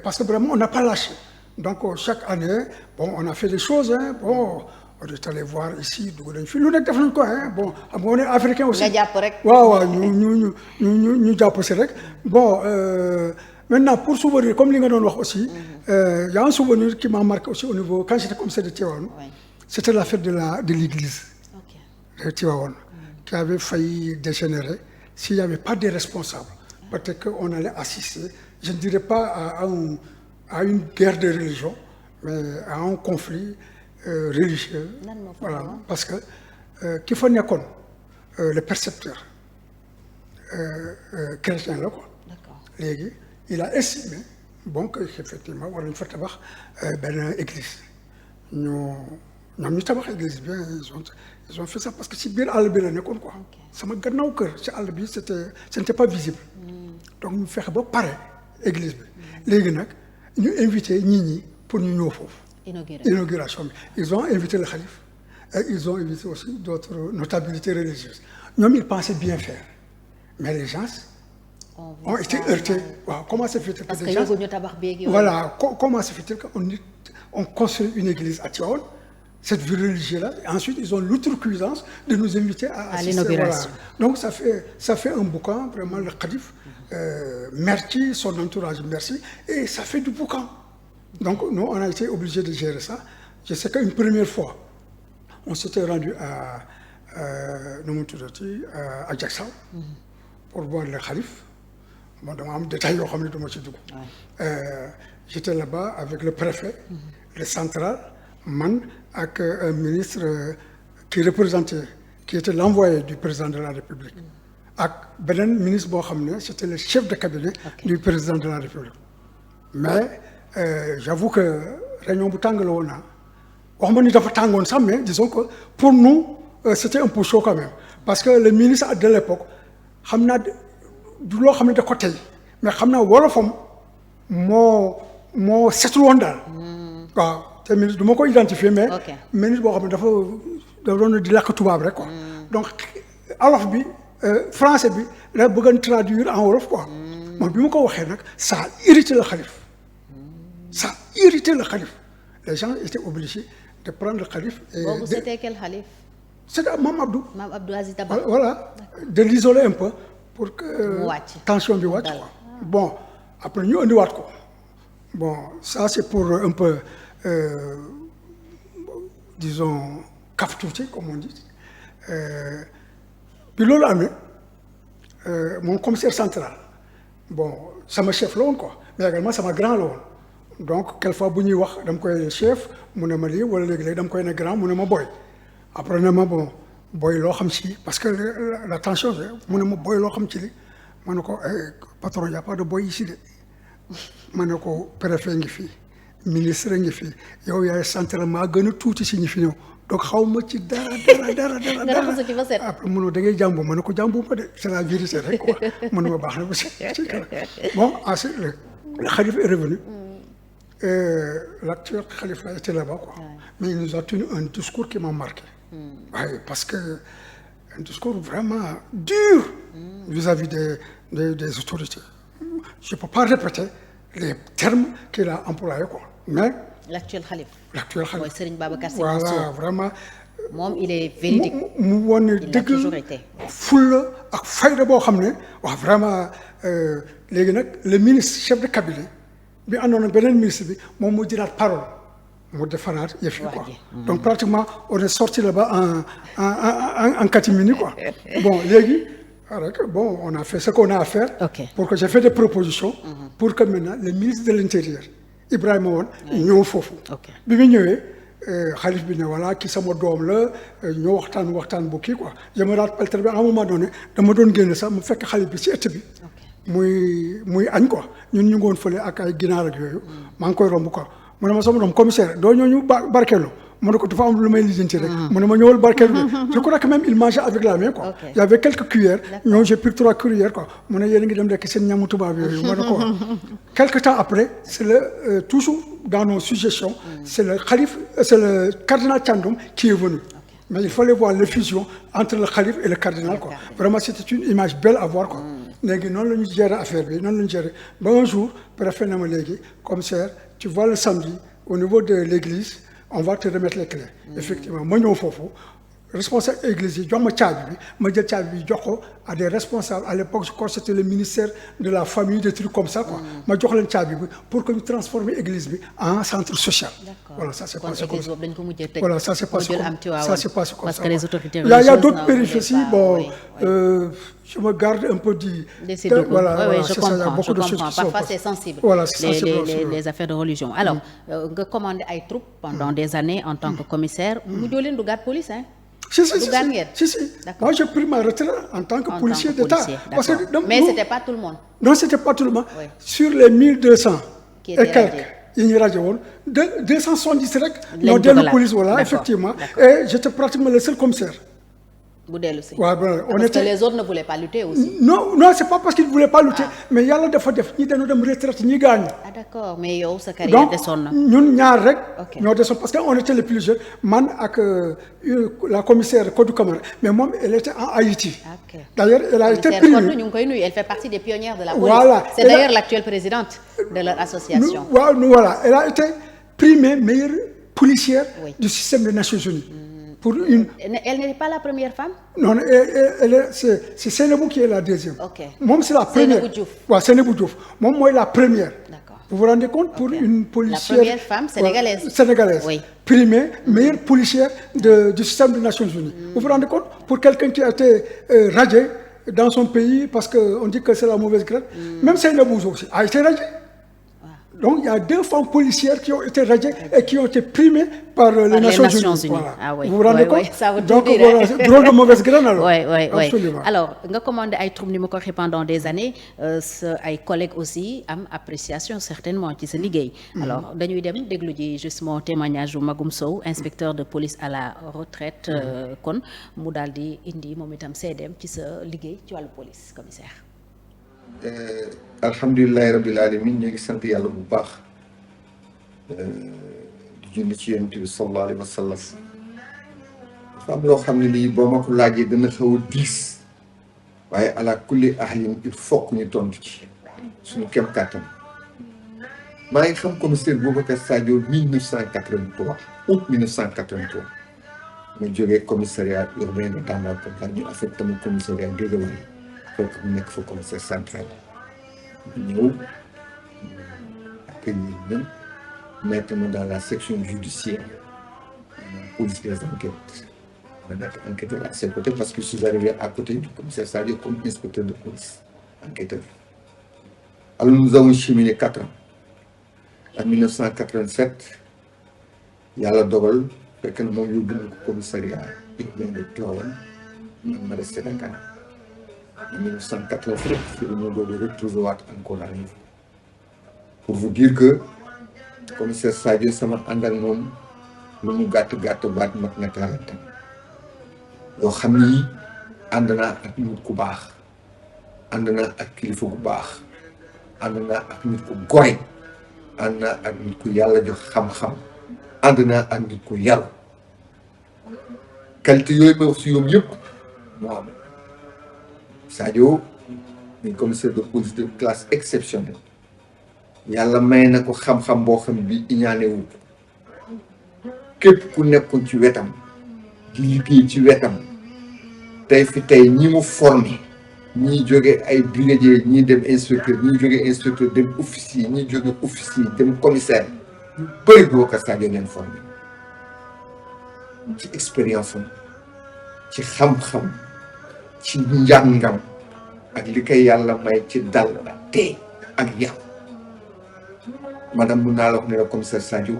parce que vraiment on n'a pas lâché. Donc chaque année bon on a fait des choses hein. Bon on est allé voir ici dugg nañ fi lu nekk def nañ ko hein. Bon xam nga on est africain aussi.
nga jàpp rek.
waaw ñu jàpp si rek. Bon maintenant pour souvenir comme li nga doon wax aussi. Y a un souvenir qui m'a marqué aussi au niveau quand j'étais commissaire de Tivaouane. C'était l'affaire de l'église. De Tivaouane. Qui avait failli dégénérer s'il n'y avait pas de responsables. Peut-être qu'on allait assister, je ne dirais pas à une guerre de religion, mais à un conflit religieux. Voilà, parce que qu'il faut nekkoon le percepteur chrétien là quoi. Léegi il a estimé bon que effectivement war nañu fa tabax benn église ñoom ñu tabax église bien ils ont fait ça parce que ci biir àll bi la nekkoon quoi. sama gannaaw kër ci àll bi ce n'était pas visible. Donc ñu fexe ba pare église bi. Léegi nag ñu invité ñi pour ñu ñëw foofu. Inauguration bi ils ont invité le khalife et ils ont invité aussi d'autres notabilités religieuses. Ñoom ils pensaient bien faire mais les gens ont été heurtés. Waaw comment se fait-il que des gens voilà comment se fait-il qu'on construit une église à Tivaouane, cette ville religieuse-là, et ensuite ils ont l'outrecuidance de nous inviter à assister, l'inauguration. Voilà. Donc ça fait un boucan, vraiment le khalife, merci, son entourage, merci, et ça fait du boucan. Donc nous, on a été obligés de gérer ça. Je sais qu'une première fois, on s'était rendu à Diacksao pour voir le khalife. Bon, donc, on a des détails, j'étais là-bas avec le préfet, le central, man, avec un ministre qui représentait, qui était l'envoyé du président de la République. Avec un ministre, c'était le chef de cabinet du président de la République. Mais j'avoue que réunion Boutangaloona, mais disons que pour nous, c'était un peu chaud quand même. Parce que le ministre de l'époque, du loo xam ne da ko tey mais xam naa wolofam moo setul woon daal. waaw te ministre du ma ko identifier mais. ministre boo xam ne dafa doon di làkk tubaab rek quoi. donc olof bi français bi la bëggoon traduire en wolof quoi. moom bi ma ko waxee nag ça a irrité le khalife. Ça a irrité le khalife. Les gens étaient obligés de prendre le khalife.
Boobu c'était quel khalife?
C'était Mame Abdou.
Mame Abdou Aziz Dabakh.
Voilà, de l'isoler un peu. Pour que tension bi wàcc quoi. Bon après ñu andiwaat ko bon ça c'est pour un peu disons kaf tuuti comme on dit bi loolu amee mon commissaire central bon sama chef la woon quoi mais également sama grand la woon donc quelquefois bu ñuy wax dama koy chef mu ne ma lii wala léegi-léegi dama koy ne grand mu ne ma boy après ne ma bon boy loo xam ci parce que la tension mu ne ma boy loo xam ci li ma ne ko patron y a pas de boy ici de ma ne ko préfet ngi fi ministre ngi fi yow yaay central maa gën a tuuti si ñi fi ñëw donc xaw ma ci dara après mu ne da ngay jàmbu ma ne ko jàmbu ma de c'est la vérité rek quoi mu ne ma baax na ba si bon ensuite le khalife est revenu l'actuel khalife était là-bas quoi mais il nous a tenu un discours qui m'a marqué. Oui, parce que un discours vraiment dur vis-à-vis des autorités. Je ne peux pas répéter les termes qu'il a employés quoi. Mais
l'actuel khalife.
Mooy
Serigne Babacar Sy Mansour.
Voilà, vraiment.
Moom il est véridique.
Il a toujours été. Fulla ak fayda boo xam ne wax vraiment léegi nag le ministre chef de cabinet bi àndoon ak beneen ministre bi moom moo jëlaat parole mu defaraat yëf yi quoi donc pratiquement on est sorti là-bas en catimini quoi bon léegi rek bon on a fait ce qu'on a à faire pour que j'ai fait des propositions pour que maintenant le ministre de l'Intérieur Ibrahima Wane ñëw foofu bi mu ñëwee xalif bi ne voilà ki sama doom la ñoo waxtaan bu kii quoi je me rappelle très bien à un moment donné dama doon génn sax mu fekk xalif bi ci ëtt bi muy añ quoi ñun ñu ngoon fële ak ay ginaar ak yooyu maa ngi koy romb quoi mu ne ma sama doom commissaire doo ñëw ñu barkeelu mu ne ko dafa am lu may lijjanti rek mu ne ma ñëwal barkeelu je crois que même il mangeait avec la main quoi il y avait quelques cuillères ñoo j'ai pris 3 cuillères quoi mu ne yéen a ngi dem rekk seen ñamu tubaab yooyu mu ne ko quelque temps après c'est le toujours dans nos suggestions c'est le cardinal Thiandoum qui est venu mais il fallait voir l'effusion entre le khalife et le cardinal quoi vraiment c'était une image belle à voir quoi léegi noonu la ñu gérer affaire bi noonu la ñu gérer ba un jour préfet na ma léegi commissaire tu vois le samedi au niveau de l'église on va te remettre les clés effectivement ma ñëw foofu responsable église yi jox ma caabi bi ma jël caabi bi jox ko à des responsables à l'époque je crois que c'était le ministère de la famille des trucs comme ça quoi ma jox leen caabi bi pour que ñu transformer église bi en centre social voilà ça c'est passé comme ça voilà ça c'est passé comme ça il y a d'autres péripéties bon je me garde un peu
voilà je comprends parfois c'est sensible voilà les affaires de religion alors nga commandé ay troupes pendant des années en tant que commissaire mu joo leen dugaat police hein
Si. Moi, j'ai pris ma retraite en tant que policier d'État. Parce que,
mais c'était pas tout le monde.
Non, c'était pas tout le monde. Oui. Sur les 1200 et quelques, il y a 270 rek ñoo dellu police, voilà, effectivement. Et j'étais pratiquement le seul commissaire.
Parce que les autres ne voulaient pas lutter aussi.
Non, c'est pas parce qu'ils ne voulaient pas lutter, mais yàlla dafa def ñi dañu dem retraite ñi gaañu.
Ah d'accord, mais yow sa carrière desoon na.
Donc ñun ñaar rek ñoo desoon parce que on était les plus jeunes man ak la commissaire Kodou Camara mais moom elle était en Haïti. D'ailleurs elle a été primée.
Ñu ngi koy nuyu, elle fait partie des pionnières de la police. Voilà. C'est d'ailleurs l'actuelle présidente de leur association.
Voilà, elle a été primée meilleure policière du système des Nations Unies.
Elle n'est pas la première femme?
Non, c'est Seynabou qui est la deuxième. Moi, c'est la première.
Seynabou Diouf.
Ouais, Seynabou Diouf. Moi, la première.
D'accord.
Vous vous rendez compte pour une policière.
La première femme sénégalaise.
Sénégalaise.
Oui.
Primée, meilleure policière du système des Nations Unies. Vous vous rendez compte? Pour quelqu'un qui a été radié dans son pays parce qu'on dit que c'est la mauvaise graine. Même Seynabou aussi a été radié. Donc il y a 2 femmes policières qui ont été radiées et qui ont été primées par les Nations Unies. Voilà.
Ah oui.
Vous vous rendez compte?
Ça veut
donc
dire,
voilà, c'est drôle de mauvaise graine alors.
Oui.
Absolument.
Alors nga commandé ay troupes ni ma ko waxee pendant des années sa ay collègues aussi am appréciation certainement ci sa liggéey. Alors dañuy dem déglu ji justement témoignage bu Magoum Sow inspecteur de police à la retraite kon mu daal di indi moom itam seedeem ci sa liggéey ci wàllu police commissaire.
Alhamdulillahi rabbil alamin ñu ngi sant yàlla bu baax di julli ci yonent bi sallallahu alayhi wa sallam dafa am loo xam ne lii boo ma ko laajee dana xaw a diis waaye ala kulli ahlin il faut que ñu tontu ci suñu kem kàttan maa ngi xam commissaire Boubacar Sadio 1983 août 1983 mu jógee commissariat urbain de Tambacounda ñu affecté mu commissariat Guédiawaye fekk mu nekk fa commissaire central ñëw accueillir ñun mettre ma dans la section judiciaire police des enquêtes ma nekk enquêteur à ses côtés parce que je suis arrivé à côté du commissaire Sadio comme inspecteur de police enquêteur. Alors nous avons cheminé 4 ans en 1987 yàlla dogal fekk na moom yóbbu na ko commissariat urbain de Tivaouane man ma resté Dakar. En 1987, nous devons retrouver encore à niveau. Pour vous dire que le commissaire Sadio sama ànd ak moom lu mu gàtt baat mat na 40 ans yoo xam ni ànd naa ak nit ku baax ànd naa ak kilifa gu baax ànd naa ak nit ku gore ànd naa ak nit ku yàlla jox xam-xam ànd naa ak nit ku yàlla qualité yooyu ma wax si yoom yëpp moo am Sadio muy commissaire de police de classe exceptionnelle yàlla may na ko xam-xam boo xam bi iñaane wu képp ku nekkoon ci wetam di liggéey ci wetam tey fi tey ñi mu formé ñii jóge ay brigadier ñii dem inspecteur ñii jóge inspecteur dem officier ñii jóge officier dem commissaire ñu bëri Boubacar Sadio leen formé ci expérience am ci xam-xam ci njàngam ak li koy yàlla may ci dal ak tey ak yàpp madame mun naa la wax ne la commissaire Sadio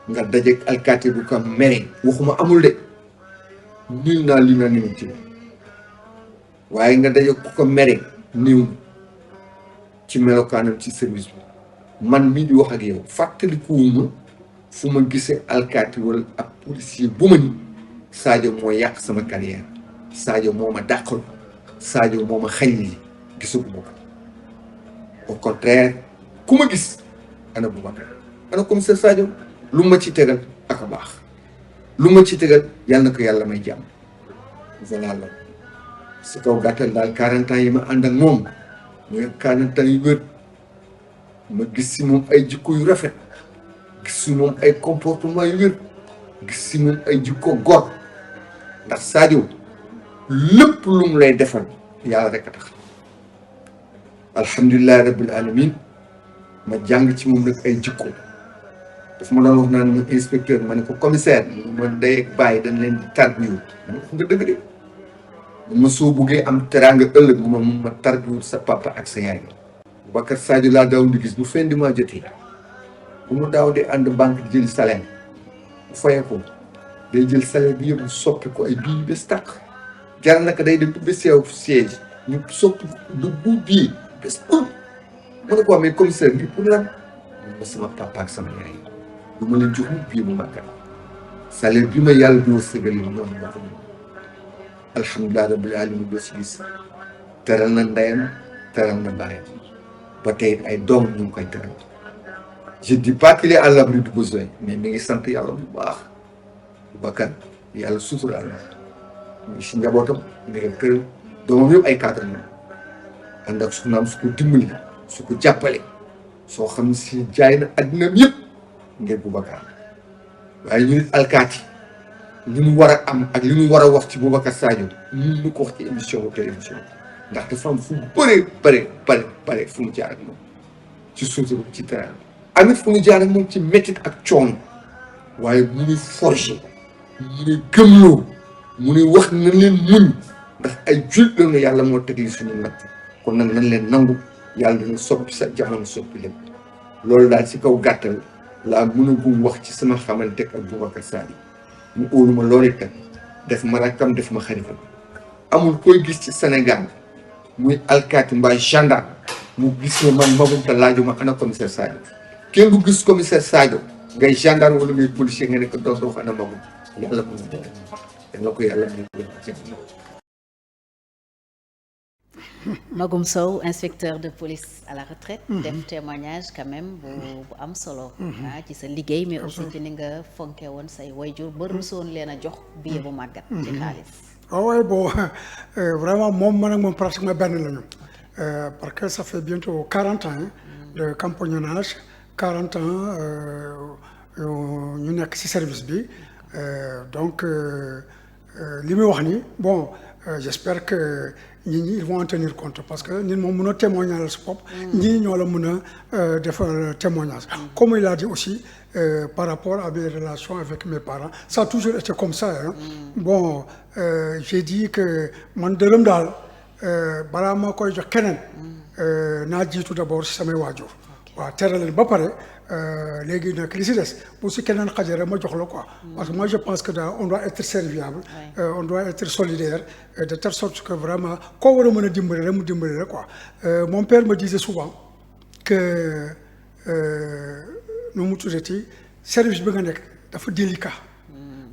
nga dajeeg alkaati bu ko mere waxuma amul de nul naa l'unanimité waaye nga dajeeg ku ko mere niw ci melokaanam ci service bi man mii di wax ak yow fàttalikuwuma fu ma gisee alkaati wala ab policier bu ma ni Sadio moo yàq sama carrière Sadio moo ma dàqal Sadio moo ma xañ li gisaguma ko au contraire ku ma gis ana Boubacar ana commissaire Sadio lu ma ci tegal ak a baax lu ma ci tegal yàlla na ko yàlla may jàmm voilà la si kaw gàttal daal 40 ans yi ma ànd ak moom mooy 40 ans yu wér ma gis si moom ay jikko yu rafet gis si moom ay comportement yu wér gis si moom ay jikko góor ndax Sadio lépp lu mu lay defal yàlla rek a tax alhamdulilah rabbil alamin ma jàng ci moom nag ay jikko daf ma doon wax naan ma inspecteur ma ne ko commissaire ma ndey ak bàyyi dañ leen di tarbiyu ma ne ko nga dëgg de ma soo buggee am teraanga ëllëg ma tarbiyu sa papa ak sa yaay Boubacar Sadio laa daaw di gis bu fin du mois jotee bu mu daaw di ànd banque di jël salaire bu fayee ko day jël salaire bi yëpp soppi ko ay bii bés tàq jar naka day dem ba seew siège ñu soppi du bu bii bés ma ne ko amee commissaire bi pour lan ma sama papa ak sama yaay du ma leen jox mu bii bu màggat salaire bi ma yàlla doo sëgal ñoom ma ko alhamdulilah rabbil alamin doo si gis teral na ndeyam teral na baayam ba tey ay doom ñu ngi koy teral je dis pas qu'il est à l'abri du besoin mais mi ngi sant yàlla bu baax Boubacar yàlla suturaal na mu ngi si njabootam mi ngi kër doomam yëpp ay cadre na ànd ak soxnaam su ko dimbali su ko jàppale soo xam ne si jaay na addinaam yëpp ngir Boubacar waaye ñu nit alkaati li mu war a am ak li mu war a wax ci Boubacar Sadio ñun ñu ko wax ci émission bu télévision ndax dafa am fu bëre fu mu jaar ak moom ci suutu ci terrain amit fu mu jaar ak moom ci métit ak coono waaye mu ngi forger mu ngi gëmloo mu ngi wax na leen muñ ndax ay jullit la yàlla moo teg li suñu natt kon nag nañ leen nangu yàlla dina soppi sa jamono soppi leen loolu daal ci kaw gàttal laa mën a gum wax ci sama xamante ak Boubacar Sadio mu óolu ma loolu itam def ma rakkam def ma xaritam amul koy gis ci Sénégal muy alkaati mbaa gendarme mu gis ne man magumta laaju ma ana commissaire Sadio kenn du gis commissaire Sadio ngay gendarme wala ngay policier nga ne ko doon wax ana magum yàlla ko yàlla ko yàlla
Magoum Sow inspecteur de police à la retraite. def témoignage quand même bu am solo. ci sa liggéey mais aussi ci ni nga fonke woon say wayjur ba rusoon leen a jox billet bu màggat. ci xaalis.
waaw bon vraiment moom man ak moom pratiquement benn lañu parce que ça fait bientôt 40 ans de compagnonnage 40 ans ñu nekk ci service bi donc li muy wax ni bon j'espère que. ñi ils vont en tenir compte parce que nit moom mën a témoignage sa bopp ñii ñoo la mën a defal témoignage comme il a dit aussi par rapport à mes relations avec mes parents ça a toujours été comme ça bon j'ai dit que man dërëm daal balaa ma koy jox keneen naa jiitu d'abord si samay waajur waaw teral leen ba pare léegi nag li si des bu si keneen xaje rek ma jox la quoi parce que moi je pense que daal on doit être serviable on doit être solidaire de telle sorte que vraiment koo war a mën a dimbali rek mu dimbali rek quoi mon père me disait souvent que nu mu tuddati service bi nga nekk dafa délicat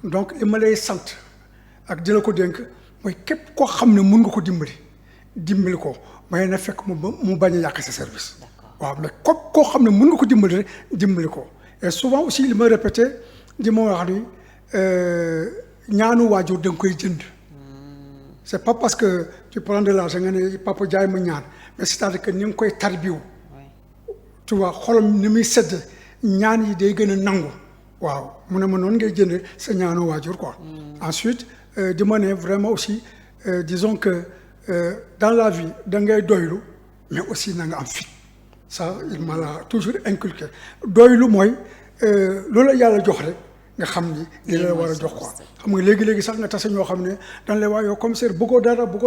donc li ma lay sant ak di la ko dénk mooy képp koo xam ne mun nga ko dimbali ko may na fekk mu bañ a yàq sa service waaw mais koo xam ne mën nga ko dimbali rek dimbali ko et souvent aussi li ma répété di ma wax ni ñaanu waajur da nga koy jënd c'est pas parce que tu prends de l'argent nga ne papa jaay ma ñaan mais c'est-à-dire que ni nga koy tarbiw tu vois xolam ni muy sedd ñaan yi day gën a nangu waaw mu ne ma noonu ngay jënd sa ñaanu waajur quoi ensuite di ma ne vraiment aussi disons que dans la vie da ngay doylu mais aussi na nga am fit ça il m'a toujours inculqué doylu mooy loola yàlla jox rek nga xam ni li la war a jox quoi xam nga léegi sax nga tase ñoo xam ne dañ lay wax yow commissaire bëggoo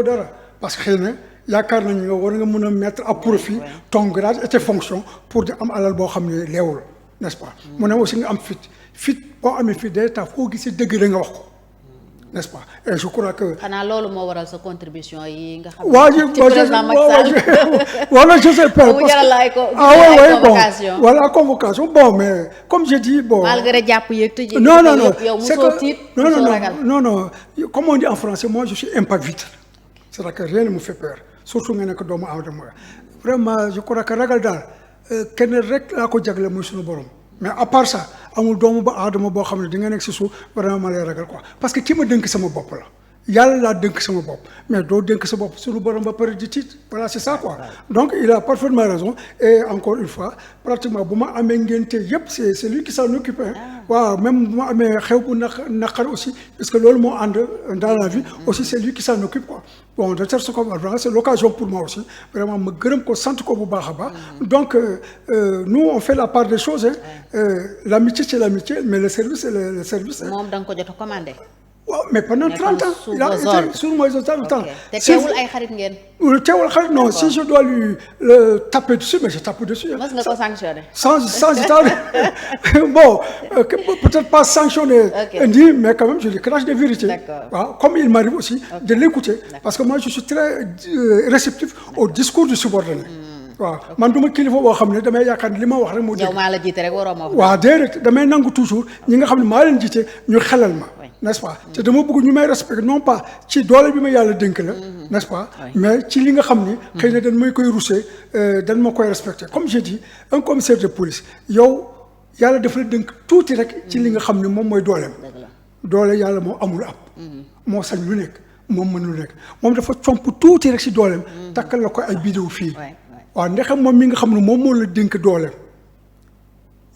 dara parce que xëy na yaakaar nañu nga war nga mën a mettre à profit ton grade et tes fonctions pour di am alal boo xam ne leewul n'est-ce pas mu ne aussi nga am fit boo amee fit day tax foo gisee dëgg da nga wax ko n'est-ce pas et je crois que.
xanaa loolu moo waral sa contribution yi nga xam.
ci président Macky Sall voilà je sais pas.
bu jaral ay
convocation voilà convocation bon mais comme je dis bon.
malgré jàpp yeeg tëj.
non
yow mosoo tiit mosoo ragal
non comme on dit en français moi je suis impact vite c'est-à-dire que rien ne me fait peur surtout nga nekk doomu aadama vraiment je crois que ragal daal kenn rek laa ko jagle muy suñu borom. mais à part ça amul doomu ba aadama boo xam ne di nga nekk si suuf vraiment ma lay ragal quoi parce que ki ma dénk sama bopp la yàlla laa dénk sama bopp mais doo dénk sa bopp suñu borom ba pare di tiit voilà c'est ça quoi donc il a parfaitement raison et encore une fois pratiquement bu ma amee ngénte yëpp c'est lui qui s'en occupe waaw même bu ma amee xew bu naqar aussi parce que loolu moo ànd dans la vie aussi c'est lui qui s'en occupe quoi bon de telle sorte que c'est l'occasion pour moi aussi vraiment ma gërëm ko sant ko bu baax a baax donc nous on fait la part des choses l'amitié c'est l'amitié mais le service c'est le service.
moom da nga ko jot a commandé.
waaw mais pendant 30 ans il a été sur moi temps.
te teewul ay xarit ngeen.
teewul xarit non si je dois lui taper dessus mais je tape dessus.
mos nga ko sanctionné.
sans état bon peut-être pas sanctionné. dit mais quand même je lui crache des vérités. waaw comme il m'arrive aussi de l'écouter parce que moi je suis très réceptif au discours du subordonné. waaw man du ma kilifa boo xam ne damay yaakaar ne li ma wax rek moo dégg.
yow maa la jiite rek waroo ma wax.
waaw déedéet damay nangu toujours ñi nga xam ne maa leen jiite ñu xelal ma. n'est-ce pas te dama bëgg ñu may respecter non pas ci doole bi ma yàlla dénk la. n'est-ce pas mais ci li nga xam ni. xëy na dañ may koy russer dañ ma koy respecter comme j'ai dit un commissaire de police yow yàlla dafa la dénk tuuti rek ci li nga xam ne moom mooy dooleem. doole yàlla moo amul ab. moo sañ lu nekk moom mën lu nekk moom dafa comp tuuti rek ci dooleem. takkal la ko ay bidéo fii. waaw ndexam moom mi nga xam ne moom moo la dénk dooleem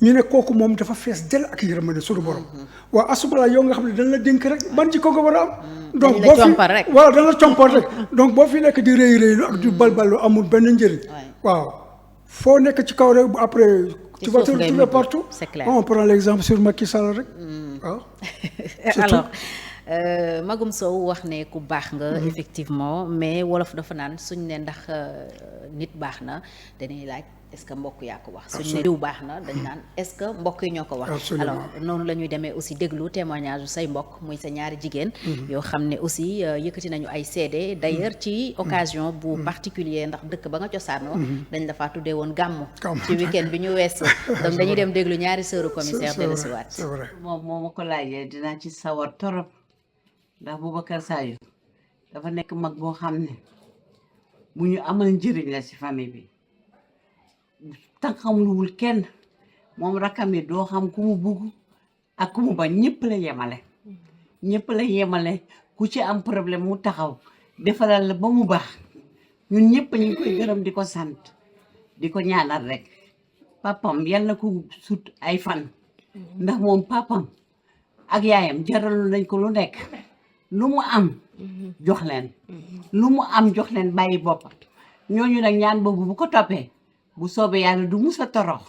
ñu ne kooku moom dafa fees del ak yërmande suñu borom waaw asubala yow nga xam ne dañ la dénk rek ban ci ko nga war a am donc boo fi waaw dañ la compar rek donc boo fi nekk di rëy ak di balballu amul benn njëriñ waaw foo nekk ci kaw rek bu après tu vas te retrouver partout on prend l'exemple sur Macky Sall rek waaw
alors Magoum Sow wax ne ku baax nga effectivement mais wolof dafa naan suñ ne ndax nit baax na dañuy laaj est-ce que mbokk yaa ko wax suñ ne diw baax na dañ naan est-ce que mbokk yi ñoo ko wax alors noonu la ñuy demee aussi déglu témoignage u say mbokk muy sa ñaari jigéen yoo xam ne aussi yëkkati nañu ay seede d'ailleurs ci occasion bu particulier ndax dëkk ba nga cosaanoo dañ la faa tuddee woon gàmmu ci week-end bi ñu weesu donc dañuy dem déglu ñaari sœuru commissaire dellusiwaat
moom moo ma ko laajee dinaa ci sawar torop ndax Boubacar Sadio dafa nekk mag boo xam ne bu ñu amal njëriñ la ci famille bi tànqamluwul kenn moom rakkam yi doo xam ku mu bugg ak ku mu bañ ñëpp la yemale ku ci am problème mu taxaw defalal la ba mu baax ñun ñëpp ñu ngi koy gërëm di ko sant di ko ñaanal rek papam yal na ko sut ay fan ndax moom papam ak yaayam jaralu nañ ko lu nekk lu mu am jox leen lu mu am jox leen bàyyi boppam ñooñu nag ñaan boobu bu ko toppee bu soobee yàlla du mus a torox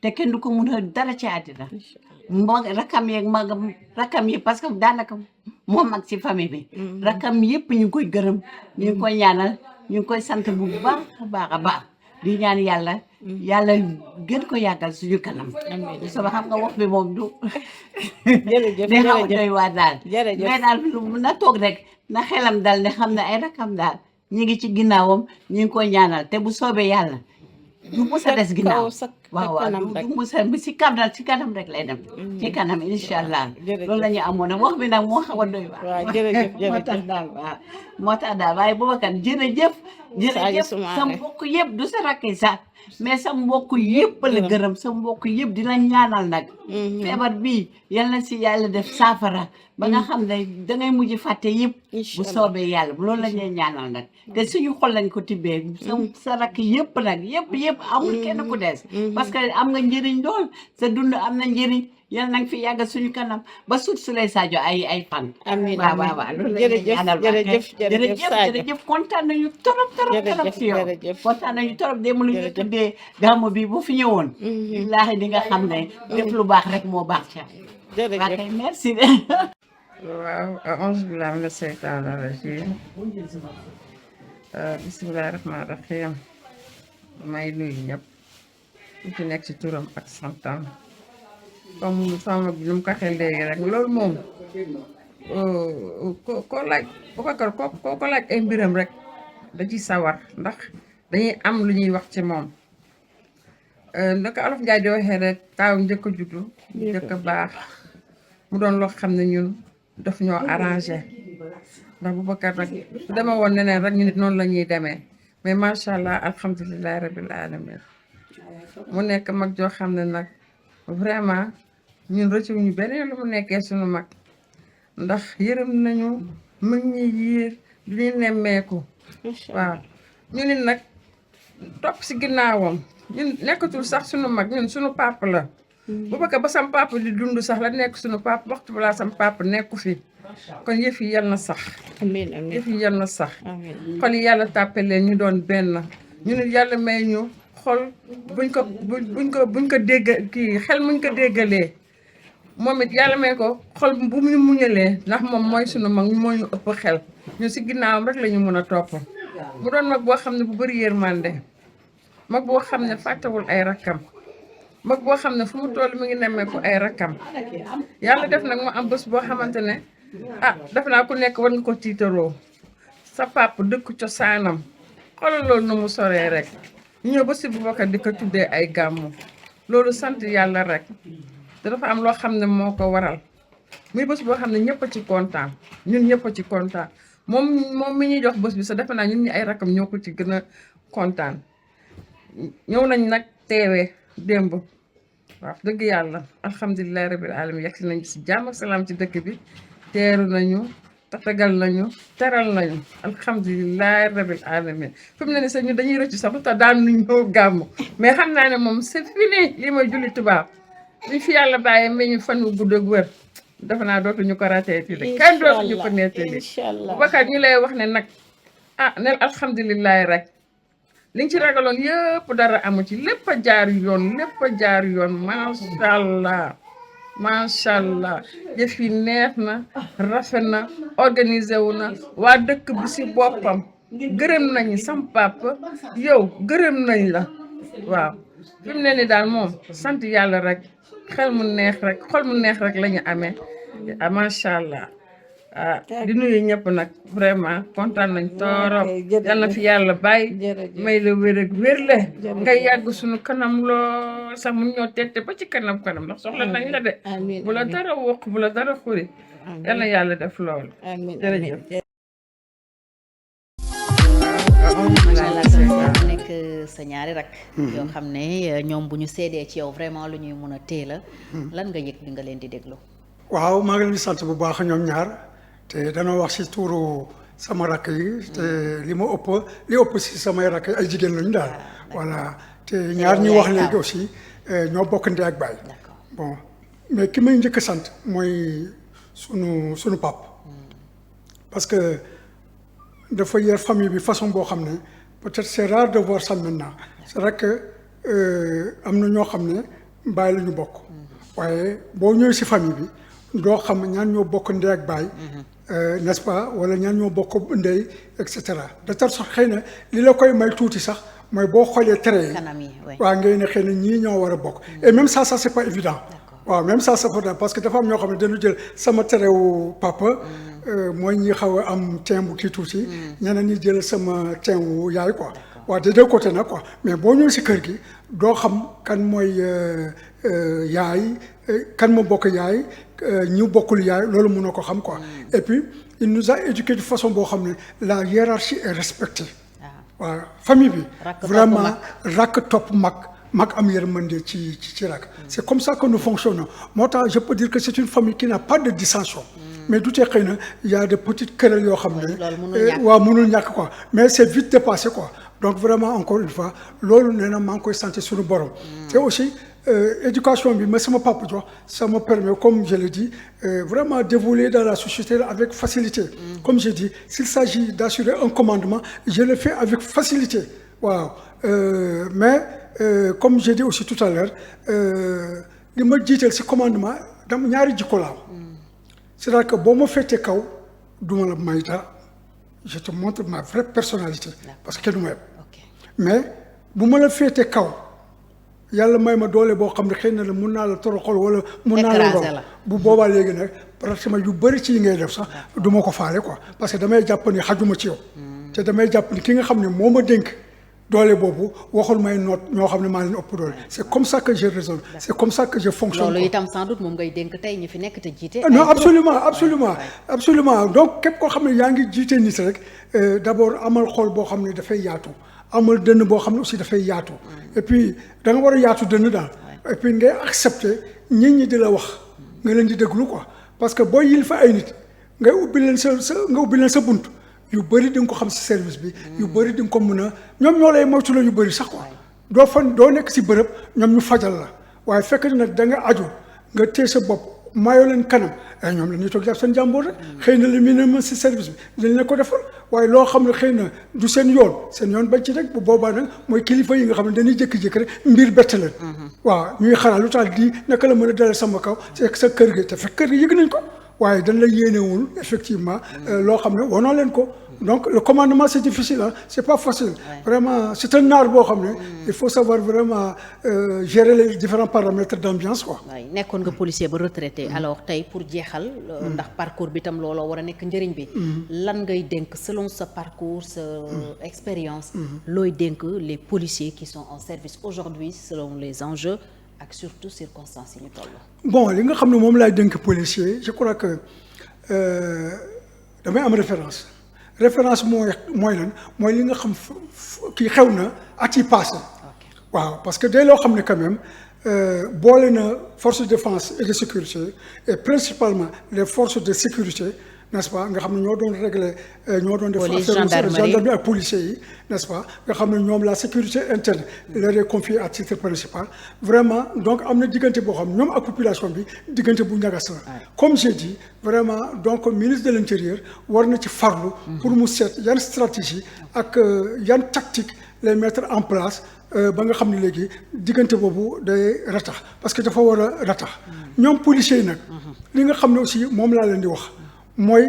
te kenn du ko mun a dara ci àddina rakam yi parce que daanaka moom mag ci famille bi rakam yëpp ñu ngi koy gërëm ñu ngi koy ñaanal ñu ngi koy sant bu baax a baax di ñaan yàlla gën ko yàggal suñu kanam sama xam nga wax bi moom du
jërëjëf
day xaw a doy waar daal
jërëjëf
mais daal na toog rek na xelam dal ne xam ne ay rakam daal ñu ngi ci ginnaawam ñu ngi koy ñaanal te bu soobee yàlla du mës a des ginnaaw waaw du mës a si kanam rek lay dem ci kanam incha allah loolu la ñu amoon nag wax bi nag moo xaw a doy waar
waaw jërëjëf
moo tax daal waaye Boubacar jërëjëf sa mbokk yëpp du sa rakk sax mais sa mbokk yëpp la gërëm sa mbokk yëpp dina ñaanal nag feebar bii yal na si yàlla def saafara ba nga xam ne dangay mujj fàtte yëpp bu soobee yàlla loolu la ñuy ñaanal nag te suñu xol lañ ko tibbee sa rakk yëpp nag yëpp amul kenn ku des parce que am nga njëriñ lool sa dund am na njëriñ yal na nga fi yàggal suñu kanam ba suut su lay Sadio ay fan.
amiin
waaw waaw waaw loolu la ñuy ñaanal jërëjëf kontaan nañu torop ci yow kontaan nañu torop démb lu ñu tuddee gàmmu bi bu fi ñëwoon. billaahi di nga xam ne def lu baax rek moo baax ca. waa kay merci de.
waaw auzu billaahi mina seytaani rajiim bismillaahi rahmaani rahiim may nuyu ñëpp ku ci nekk ci turam ak santam comme sama bi nu mu ko waxee léegi rek loolu moom ko laaj Boubacar ko laaj ay mbiram rek da ci sawar ndax dañuy am lu ñuy wax ci moom naka Olof Njaay di waxee rek taaw njëkk a juddu njëkk a baax mu doon loo xam ne ñun daf ñoo arrangé ndax Boubacar nag su demee woon neneen rek ñu nit noonu la ñuy demee mais macha allah alhamdulilahi rabil alamin mu nekk mag joo xam ne nag vraiment ñun rëccuwuñu beneen lu mu nekkee suñu mag ndax yërëm nañu mag ñi yiir du ñu nemmeeku waaw ñu nit nag topp si ginnaawam ñun nekkatul sax suñu mag ñun suñu papa la Boubacar ba sam papa di dund sax la nekk suñu papa waxtu balaa sam papa nekku fi kon yëf yi yal na sax
amiin amiin
yëf yi yal na sax xol yi yàlla tàppe leen ñu doon benn ñu nit yàlla may ñu xol buñ ko dégg kii xel muñ ko déggalee moom it yàlla may ko xol bu mu ñu muñalee ndax moom mooy sunu mag moo ñu ëpp xel ñu si ginnaawam rek la ñu mën a topp mu doon mag boo xam ne bu bëri yërmande mag boo xam ne fàttewul ay rakkam mag boo xam ne fu mu toll mi ngi nemmeeku ay rakkam yàlla def nag mu am bés boo xamante ne def naa ku nekk war nga ko tiitaroo sa papa dëkk cosaanam xoolal loolu na mu soree rek ñu ñëw ba si Boubacar di ko tuddee ay gàmmu loolu sant yàlla rek te dafa am loo xam ne moo ko waral muy bés boo xam ne ñëpp a ci kontaan ñun ñëpp a ci kontaan moom mi ñuy jox bés bi sax defe naa ñun ñi ay rakam ñoo ko ci gën a kontaan ñëw nañ nag teewee démb waaw dëgg yàlla alhamdulilahi rabil alamin yegg si nañ si jàmm ak salaam ci dëkk bi teeru nañu tatagal nañu teral nañu alhamdulilahi rabil alamin fi mu ne ni sax ñu dañuy rëccu sax lu tax daan nu ñëw gàmmu mais xam naa ne moom c'est fini lii mooy julli tubaab li fi yàlla bàyyi mais ñu fan wu gudd ak wër defe naa dootuñu ko rateeti de kenn dootuñu ko nettali Boubacar ñu lay wax ne nag nel alhamdulilahi rek li nga ci ragaloon yëpp dara amu ci lépp a jaar yoon macha allah yëf yi neex na rafet na organisé wu na waa dëkk bi si boppam gërëm nañu sam papa yow gërëm nañ la waaw fi mu ne ni daal moom sant yàlla rek xol mu neex rek la ñu amee macha allah di nuyu ñëpp nag vraiment kontaan nañ torop yal na fi yàlla bàyyi may la wér ak wérle nga yàgg suñu kanam lool sax mun ñoo tette ba ci kanam ndax soxla nañ la de bu la dara wokk bu la dara xuri yal na yàlla def loolu jërëjëf
nekk sa ñaari rak yoo xam ne ñoom bu ñu seedee ci yow vraiment lu ñuy mun a téye la lan nga yëg bi nga leen di déglu
waaw maa ngi leen di sant bu baax ñoom ñaar te danoo wax si tuuru sama rakk yi te li ëpp si samay rakk yi ay jigéen lañu daal voilà te ñaar ñi wax léegi aussi ñoo bokk ndey ak baay bon mais ki may njëkk a sant mooy sunu pap parce que dafa yer famille bi façon boo xam ne peut-être c'est rare de voir ça maintenant c'est vrai que am na ñoo xam ne baay la ñu bokk waaye boo ñëwee si famille bi doo xam ñaan ñoo bokk ndey ak baay n'est-ce pas wala ñaan ñoo bokk ndey et cetera de telle sorte xëy na li la koy may tuuti sax mooy boo xoolee tere yi waaw ngay ne xëy na ñii ñoo war a bokk et même ça c'est pas évident waaw même ça c'est pas évident parce que dafa am ñoo xam ne dañu jël sama terewu papa mooy ñi xaw a am teint bu kii tuuti ñeneen ñi jël sama teint wu yaay quoi waaw des deux côtés nag quoi mais boo ñëwee si kër gi doo xam kan mooy yaay kan moo bokk yaay ñu bokkul yaay loolu mënoo ko xam quoi et puis il nous a éduqué de façon boo xam ne la hiérarchie est respectée waaw famille bi vraiment rakk topp mag am yërmande ci rakk c'est comme ça que nous fonctionnons moo tax je peux dire que c'est une famille qui n'a pas de dissension mais du tee xëy na y a des petites querelles yoo xam ne waaw mënul ñàkk quoi mais c'est vite dépassé quoi donc vraiment encore une fois loolu nee na maa ngi koy sant suñu borom. te aussi éducation bi ma sama papa jox ça me permet comme je le dis vraiment d'évoluer dans la société avec facilité. Comme je dis s'il s'agit d'assurer un commandement je le fais avec facilité waaw mais comme j'ai dit aussi tout à l'heure li ma jiital ci commandement dama ñaari jikko laa c'est-à-dire que boo ma féetee kaw duma la may dara je te montre ma vraie personnalité parce que kenn du ma yeb mais bu ma la féetee kaw yàlla may ma doole boo xam ne xëy na la mun naa la toroxal wala mun naa la doon bu boobaa léegi nag pratiquement yu bëri ci yi ngay def sax du ma ko faale quoi parce que damay jàpp ni xajuma ci yow te damay jàpp ni ki nga xam ne moo ma dénk doole boobu waxul may noot ñoo xam ne maa leen ëpp doole c'est comme ça que je raisonne c'est comme ça que je fonctionne.
loolu itam sans doute moom ngay dénk tey ñi fi nekk te jiite.
non absolument donc képp koo xam ne yaa ngi jiite nit rek d'abord amal xol boo xam ne dafay yaatu amal dënn boo xam ne aussi dafay yaatu et puis da nga war a yaatu dënn daal et puis ngay accepter nit ñi di la wax nga leen di déglu quoi parce que boo yil fa ay nit ngay ubbi leen sa bunt yu bëri di nga ko xam ci service bi yu bëri di nga ko mën a ñoom ñoo lay moytu la yu bëri sax quoi doo nekk ci bërëb ñoom ñu fajal la waaye fekk nag da nga aju nga téye sa bopp maayoo leen kanam ay ñoom la ñuy toog jàpp seen jàmboor rek xëy na li mu ne ma ci service bi dañ la ko defal waaye loo xam ne xëy na du seen yoon bañ ci rek bu boobaa nag mooy kilifa yi nga xam ne dañuy jékki-jékki rek mbir bett leen waaw ñuy xalaat lu tax di naka la mën a dalal sama kaw c'est sa kër gi te fekk kër gi yëg nañ ko waaye dañ la yéenewul effectivement loo xam ne wanoo leen ko donc le commandement c'est difficile hein c'est pas facile vraiment c'est un art boo xam ne il faut savoir vraiment gérer les différents paramètres d'ambiance quoi.
waaw nekkoon nga policier ba retraité alors tey pour jeexal ndax parcours bi tam looloo war a nekk njëriñ bi lan ngay dénk selon sa parcours sa expérience looy dénk les policiers qui sont en service aujourd'hui selon les enjeux ak surtout circonstances yi ñu toll.
bon li nga xam ne moom laay dénk policier je crois que damay am référence mooy lan mooy li nga xam kii xew na at yi passé waaw parce que day loo xam ne quand même boole na forces de défense et de sécurité et principalement les forces de sécurité n'est-ce pas nga xam ne ñoo doon régler ñoo doon def affaire gendarmerie ak policiers yi n'est-ce pas nga xam ne ñoom la sécurité interne leur est confiée à titre principal vraiment donc am na diggante boo xam ñoom ak population bi diggante bu ñagas la comme j'ai dit vraiment donc ministre de l'intérieur war na ci farlu pour mu seet yan stratégie ak yan tactique les mettre en place ba nga xam ne léegi diggante boobu day ratax parce que dafa war a ratax ñoom policiers yi nag li nga xam ne aussi moom laa leen di wax mooy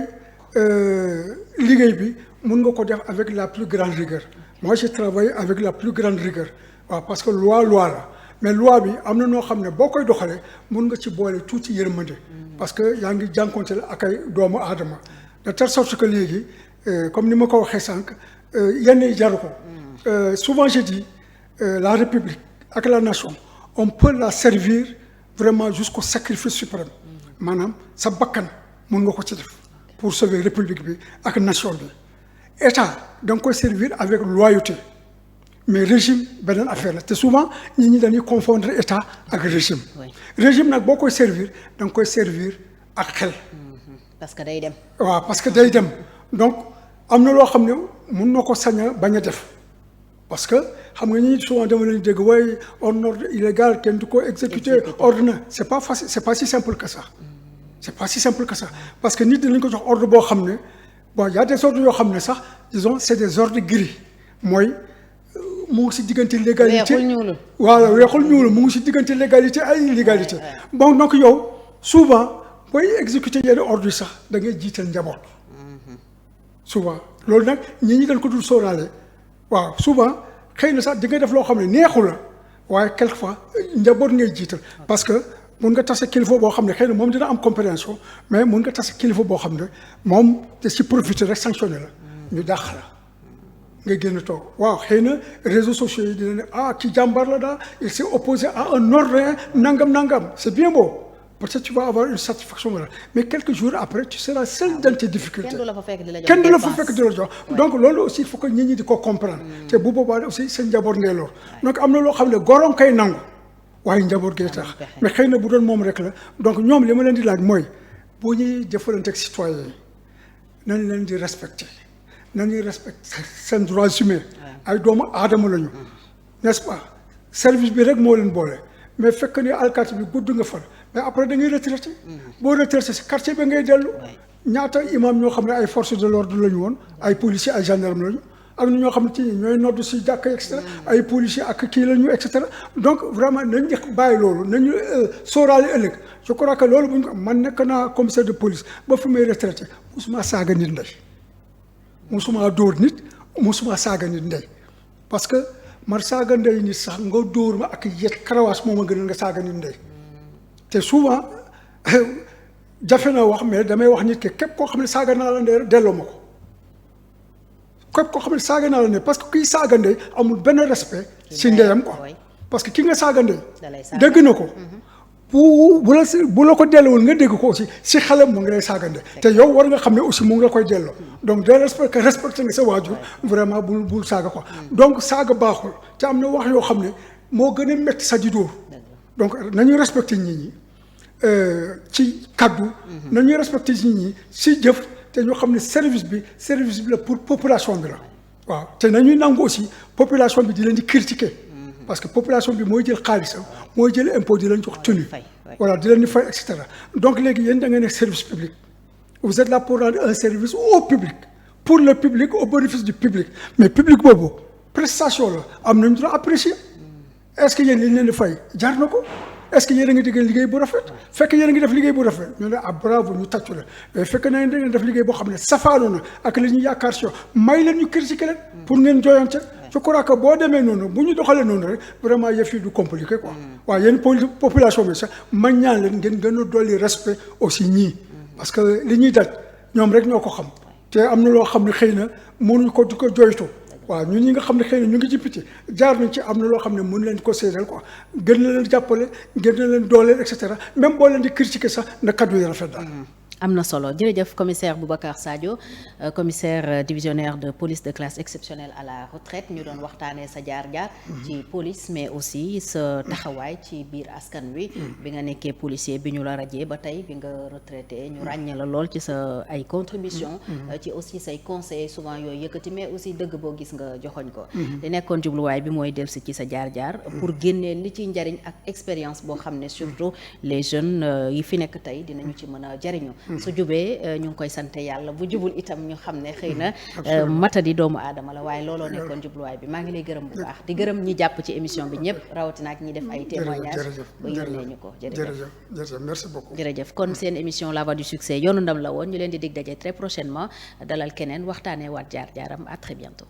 liggéey bi mun nga ko def avec la plus grande rigueur moi j'ai travaillé avec la plus grande rigueur waaw parce que loi la mais loi bi am na noo xam ne boo koy doxalee mun nga ci boole tuuti yërmande parce que yaa ngi jànkonteel ak ay doomu aadama de telle sorte que léegi comme ni ma ko waxee sànq yenn yi jaru ko souvent je dis la République ak la nation on peut la servir vraiment jusqu'au sacrifice suprême maanaam sa bakkan mun nga ko ci def pour sauver république bi ak nation bi état da nga koy servir avec loyauté mais régime beneen affaire la te souvent nit ñi dañuy confondre état ak régime régime nag boo koy servir da nga koy servir ak xel
parce que day dem
waaw parce que day dem donc am na loo xam ne mun na ko sañ a bañ a def parce que xam nga ñi souvent dama leen dégg waaye un ordre illégal kenn du ko exécuter ordre na c'est pas facile c'est pas si simple que ça c'est pas si simple que ça parce que nit dinañ ko jox ordre boo xam ne bon y a des ordres yoo xam ne sax disons c'est des ordres gris mooy mu ngi si diggante légalité voilà weexul ñuul mu ngi si diggante légalité ay illégalité bon donc yow souvent booy exécuter yenn ordre yi sax da ngay jiital njaboot souvent loolu nag ñi dañ ko dul sóoraale waaw souvent xëy na sax di nga def loo xam ne neexu la waaye quelquefois njaboot ngay jiital parce que mun nga tase kilifa boo xam ne xëy na moom dina am compréhension mais mun nga tase kilifa boo xam ne moom te si profiter rek sanctionné la ñu dàq la nga génn toog waaw xëy na réseaux sociaux yi dina ne ki jàmbar la daal il s'est opposé à un ordre nangam c'est bien beau peut-être tu vas avoir une satisfaction là mais quelques jours après tu seras seul dans tes difficultés kenn du la fa fekk di la jox donc loolu aussi il faut que nit ñi di ko comprendre te bu boobaa aussi seen njaboot ngay lor donc am na loo xam ne goroom kay nangu waaye njaboot gay tax mais xëy na bu doon moom rek la donc ñoom li ma leen di laaj mooy bu ñuy jëfalante ak citoyen yi nañ leen di respecter nañuy respecter seen droits humains ay doomu aadama lañu n'est-ce pas service bi rek moo leen boole mais fekk ni alkaati bi gudd nga fan mais après da ngay retraité boo retraité si quartier bi ngay dellu ñaata imam ñoo xam ne ay forces de l'ordre la ñu woon ay policiers ay gendarmes la ñu ak ñoo xam ne ci ñooy noddu si jàkk et cetera ay policiers ak kii la ñu et cetera donc vraiment nañ bàyyi loolu nañu sóoraale ëllëg je crois que loolu bu ñu ko man nekk naa commissaire de police ba fi may retraité musuma saaga nit ndey musuma dóor nit musuma saaga nit ndey parce que man saaga ndey nit sax nga dóor ma ak yet karawaas moo ma gënal nga saaga nit ndey te souvent jafe na wax mais damay wax nit ke képp koo xam ne saaga naa la ndey delloo ma ko képp koo xam ne saaga naa la ndey parce que kiy saaga ndey amul benn respect si ndeyam quoi parce que ki nga saaga ndey dégg na ko bu la ko delloowul nga dégg ko aussi si xelam mu ngi lay saaga ndey te yow war nga xam ne aussi mu ngi la koy delloo donc de respecté nga sa waajur vraiment bul saaga quoi donc saaga baaxul te am na wax yoo xam ne moo gën a métti sa di dóor donc nañuy respecté nit ñi ci kaddu nañuy respecté nit ñi si jëf te ñu xam ne service bi la pour population bi la waaw te nañuy nangu aussi population bi di leen di critiquer parce que population bi mooy jël xaalisam mooy jël impôt di leen jox tenue voilà di leen di fay et cetera donc léegi yéen da ngeen nekk service public vous êtes là pour rendre un service au public pour le public au bénéfice du public mais public boobu prestation la am nañu droit apprécier est-ce que yéen li leen di fay jar na ko est-ce que yéen a ngi dégg liggéey bu rafet fekk yéen a ngi def liggéey bu rafet ñu ne bravo ñu tàccu la mais fekk na da ngeen def liggéey boo xam ne safaanu na ak li ñu yaakaar si may leen ñu critiquer leen pour ngeen jooyante je crois que boo demee noonu bu ñu doxalee noonu rek vraiment yëf yi du compliqué quoi waaw yéen population bi sax ma ñaan leen ngeen gën a dolli respect aussi ñii parce que li ñuy daj ñoom rek ñoo ko xam te am na loo xam ne xëy na mënuñ ko di ko jooytu waaw ñun ñi nga xam ne xëy na ñu ngi ci piti jaar nañ ci am na loo xam ne mën leen ko séedal quoi gën na leen jàppale gën na leen dooleel et cetera même boo leen di critiquer sax na kaddu yi rafet daal.
am na solo jërëjëf commissaire Boubacar Sadio commissaire divisionnaire de police de classe exceptionnelle à la retraite ñu doon waxtaanee sa jaar-jaar ci police mais aussi sa taxawaay ci biir askan wi bi nga nekkee policier bi ñu la rajee ba tey bi nga retraité ñu ràññee la lool ci sa ay contribution ci aussi say conseils souvent yooyu yëkkati mais aussi dëgg boo gis nga joxoñ ko di nekkoon jubluwaay bi mooy dellusi ci sa jaar-jaar pour génnee li ci njariñ ak expérience boo xam ne surtout les jeunes yi fi nekk tey dinañu ci mën a jariñu su jubee ñu ngi koy sante yàlla bu jubul itam ñu xam ne xëy na matadi doomu aadama la waaye looloo nekkoon jubluwaay bi maa ngi lay gërëm bu baax di gërëm ñi jàpp ci émission bi ñëpp rawatina ak ñi def ay témoignages ba yónnee ñu ko
jërëjëf merci beaucoup
jërëjëf kon seen émission la voie du succès yoonu ndam la woon ñu leen di dig daje très prochainement dalal keneen waxtaanee waat jaar-jaaram à très bientôt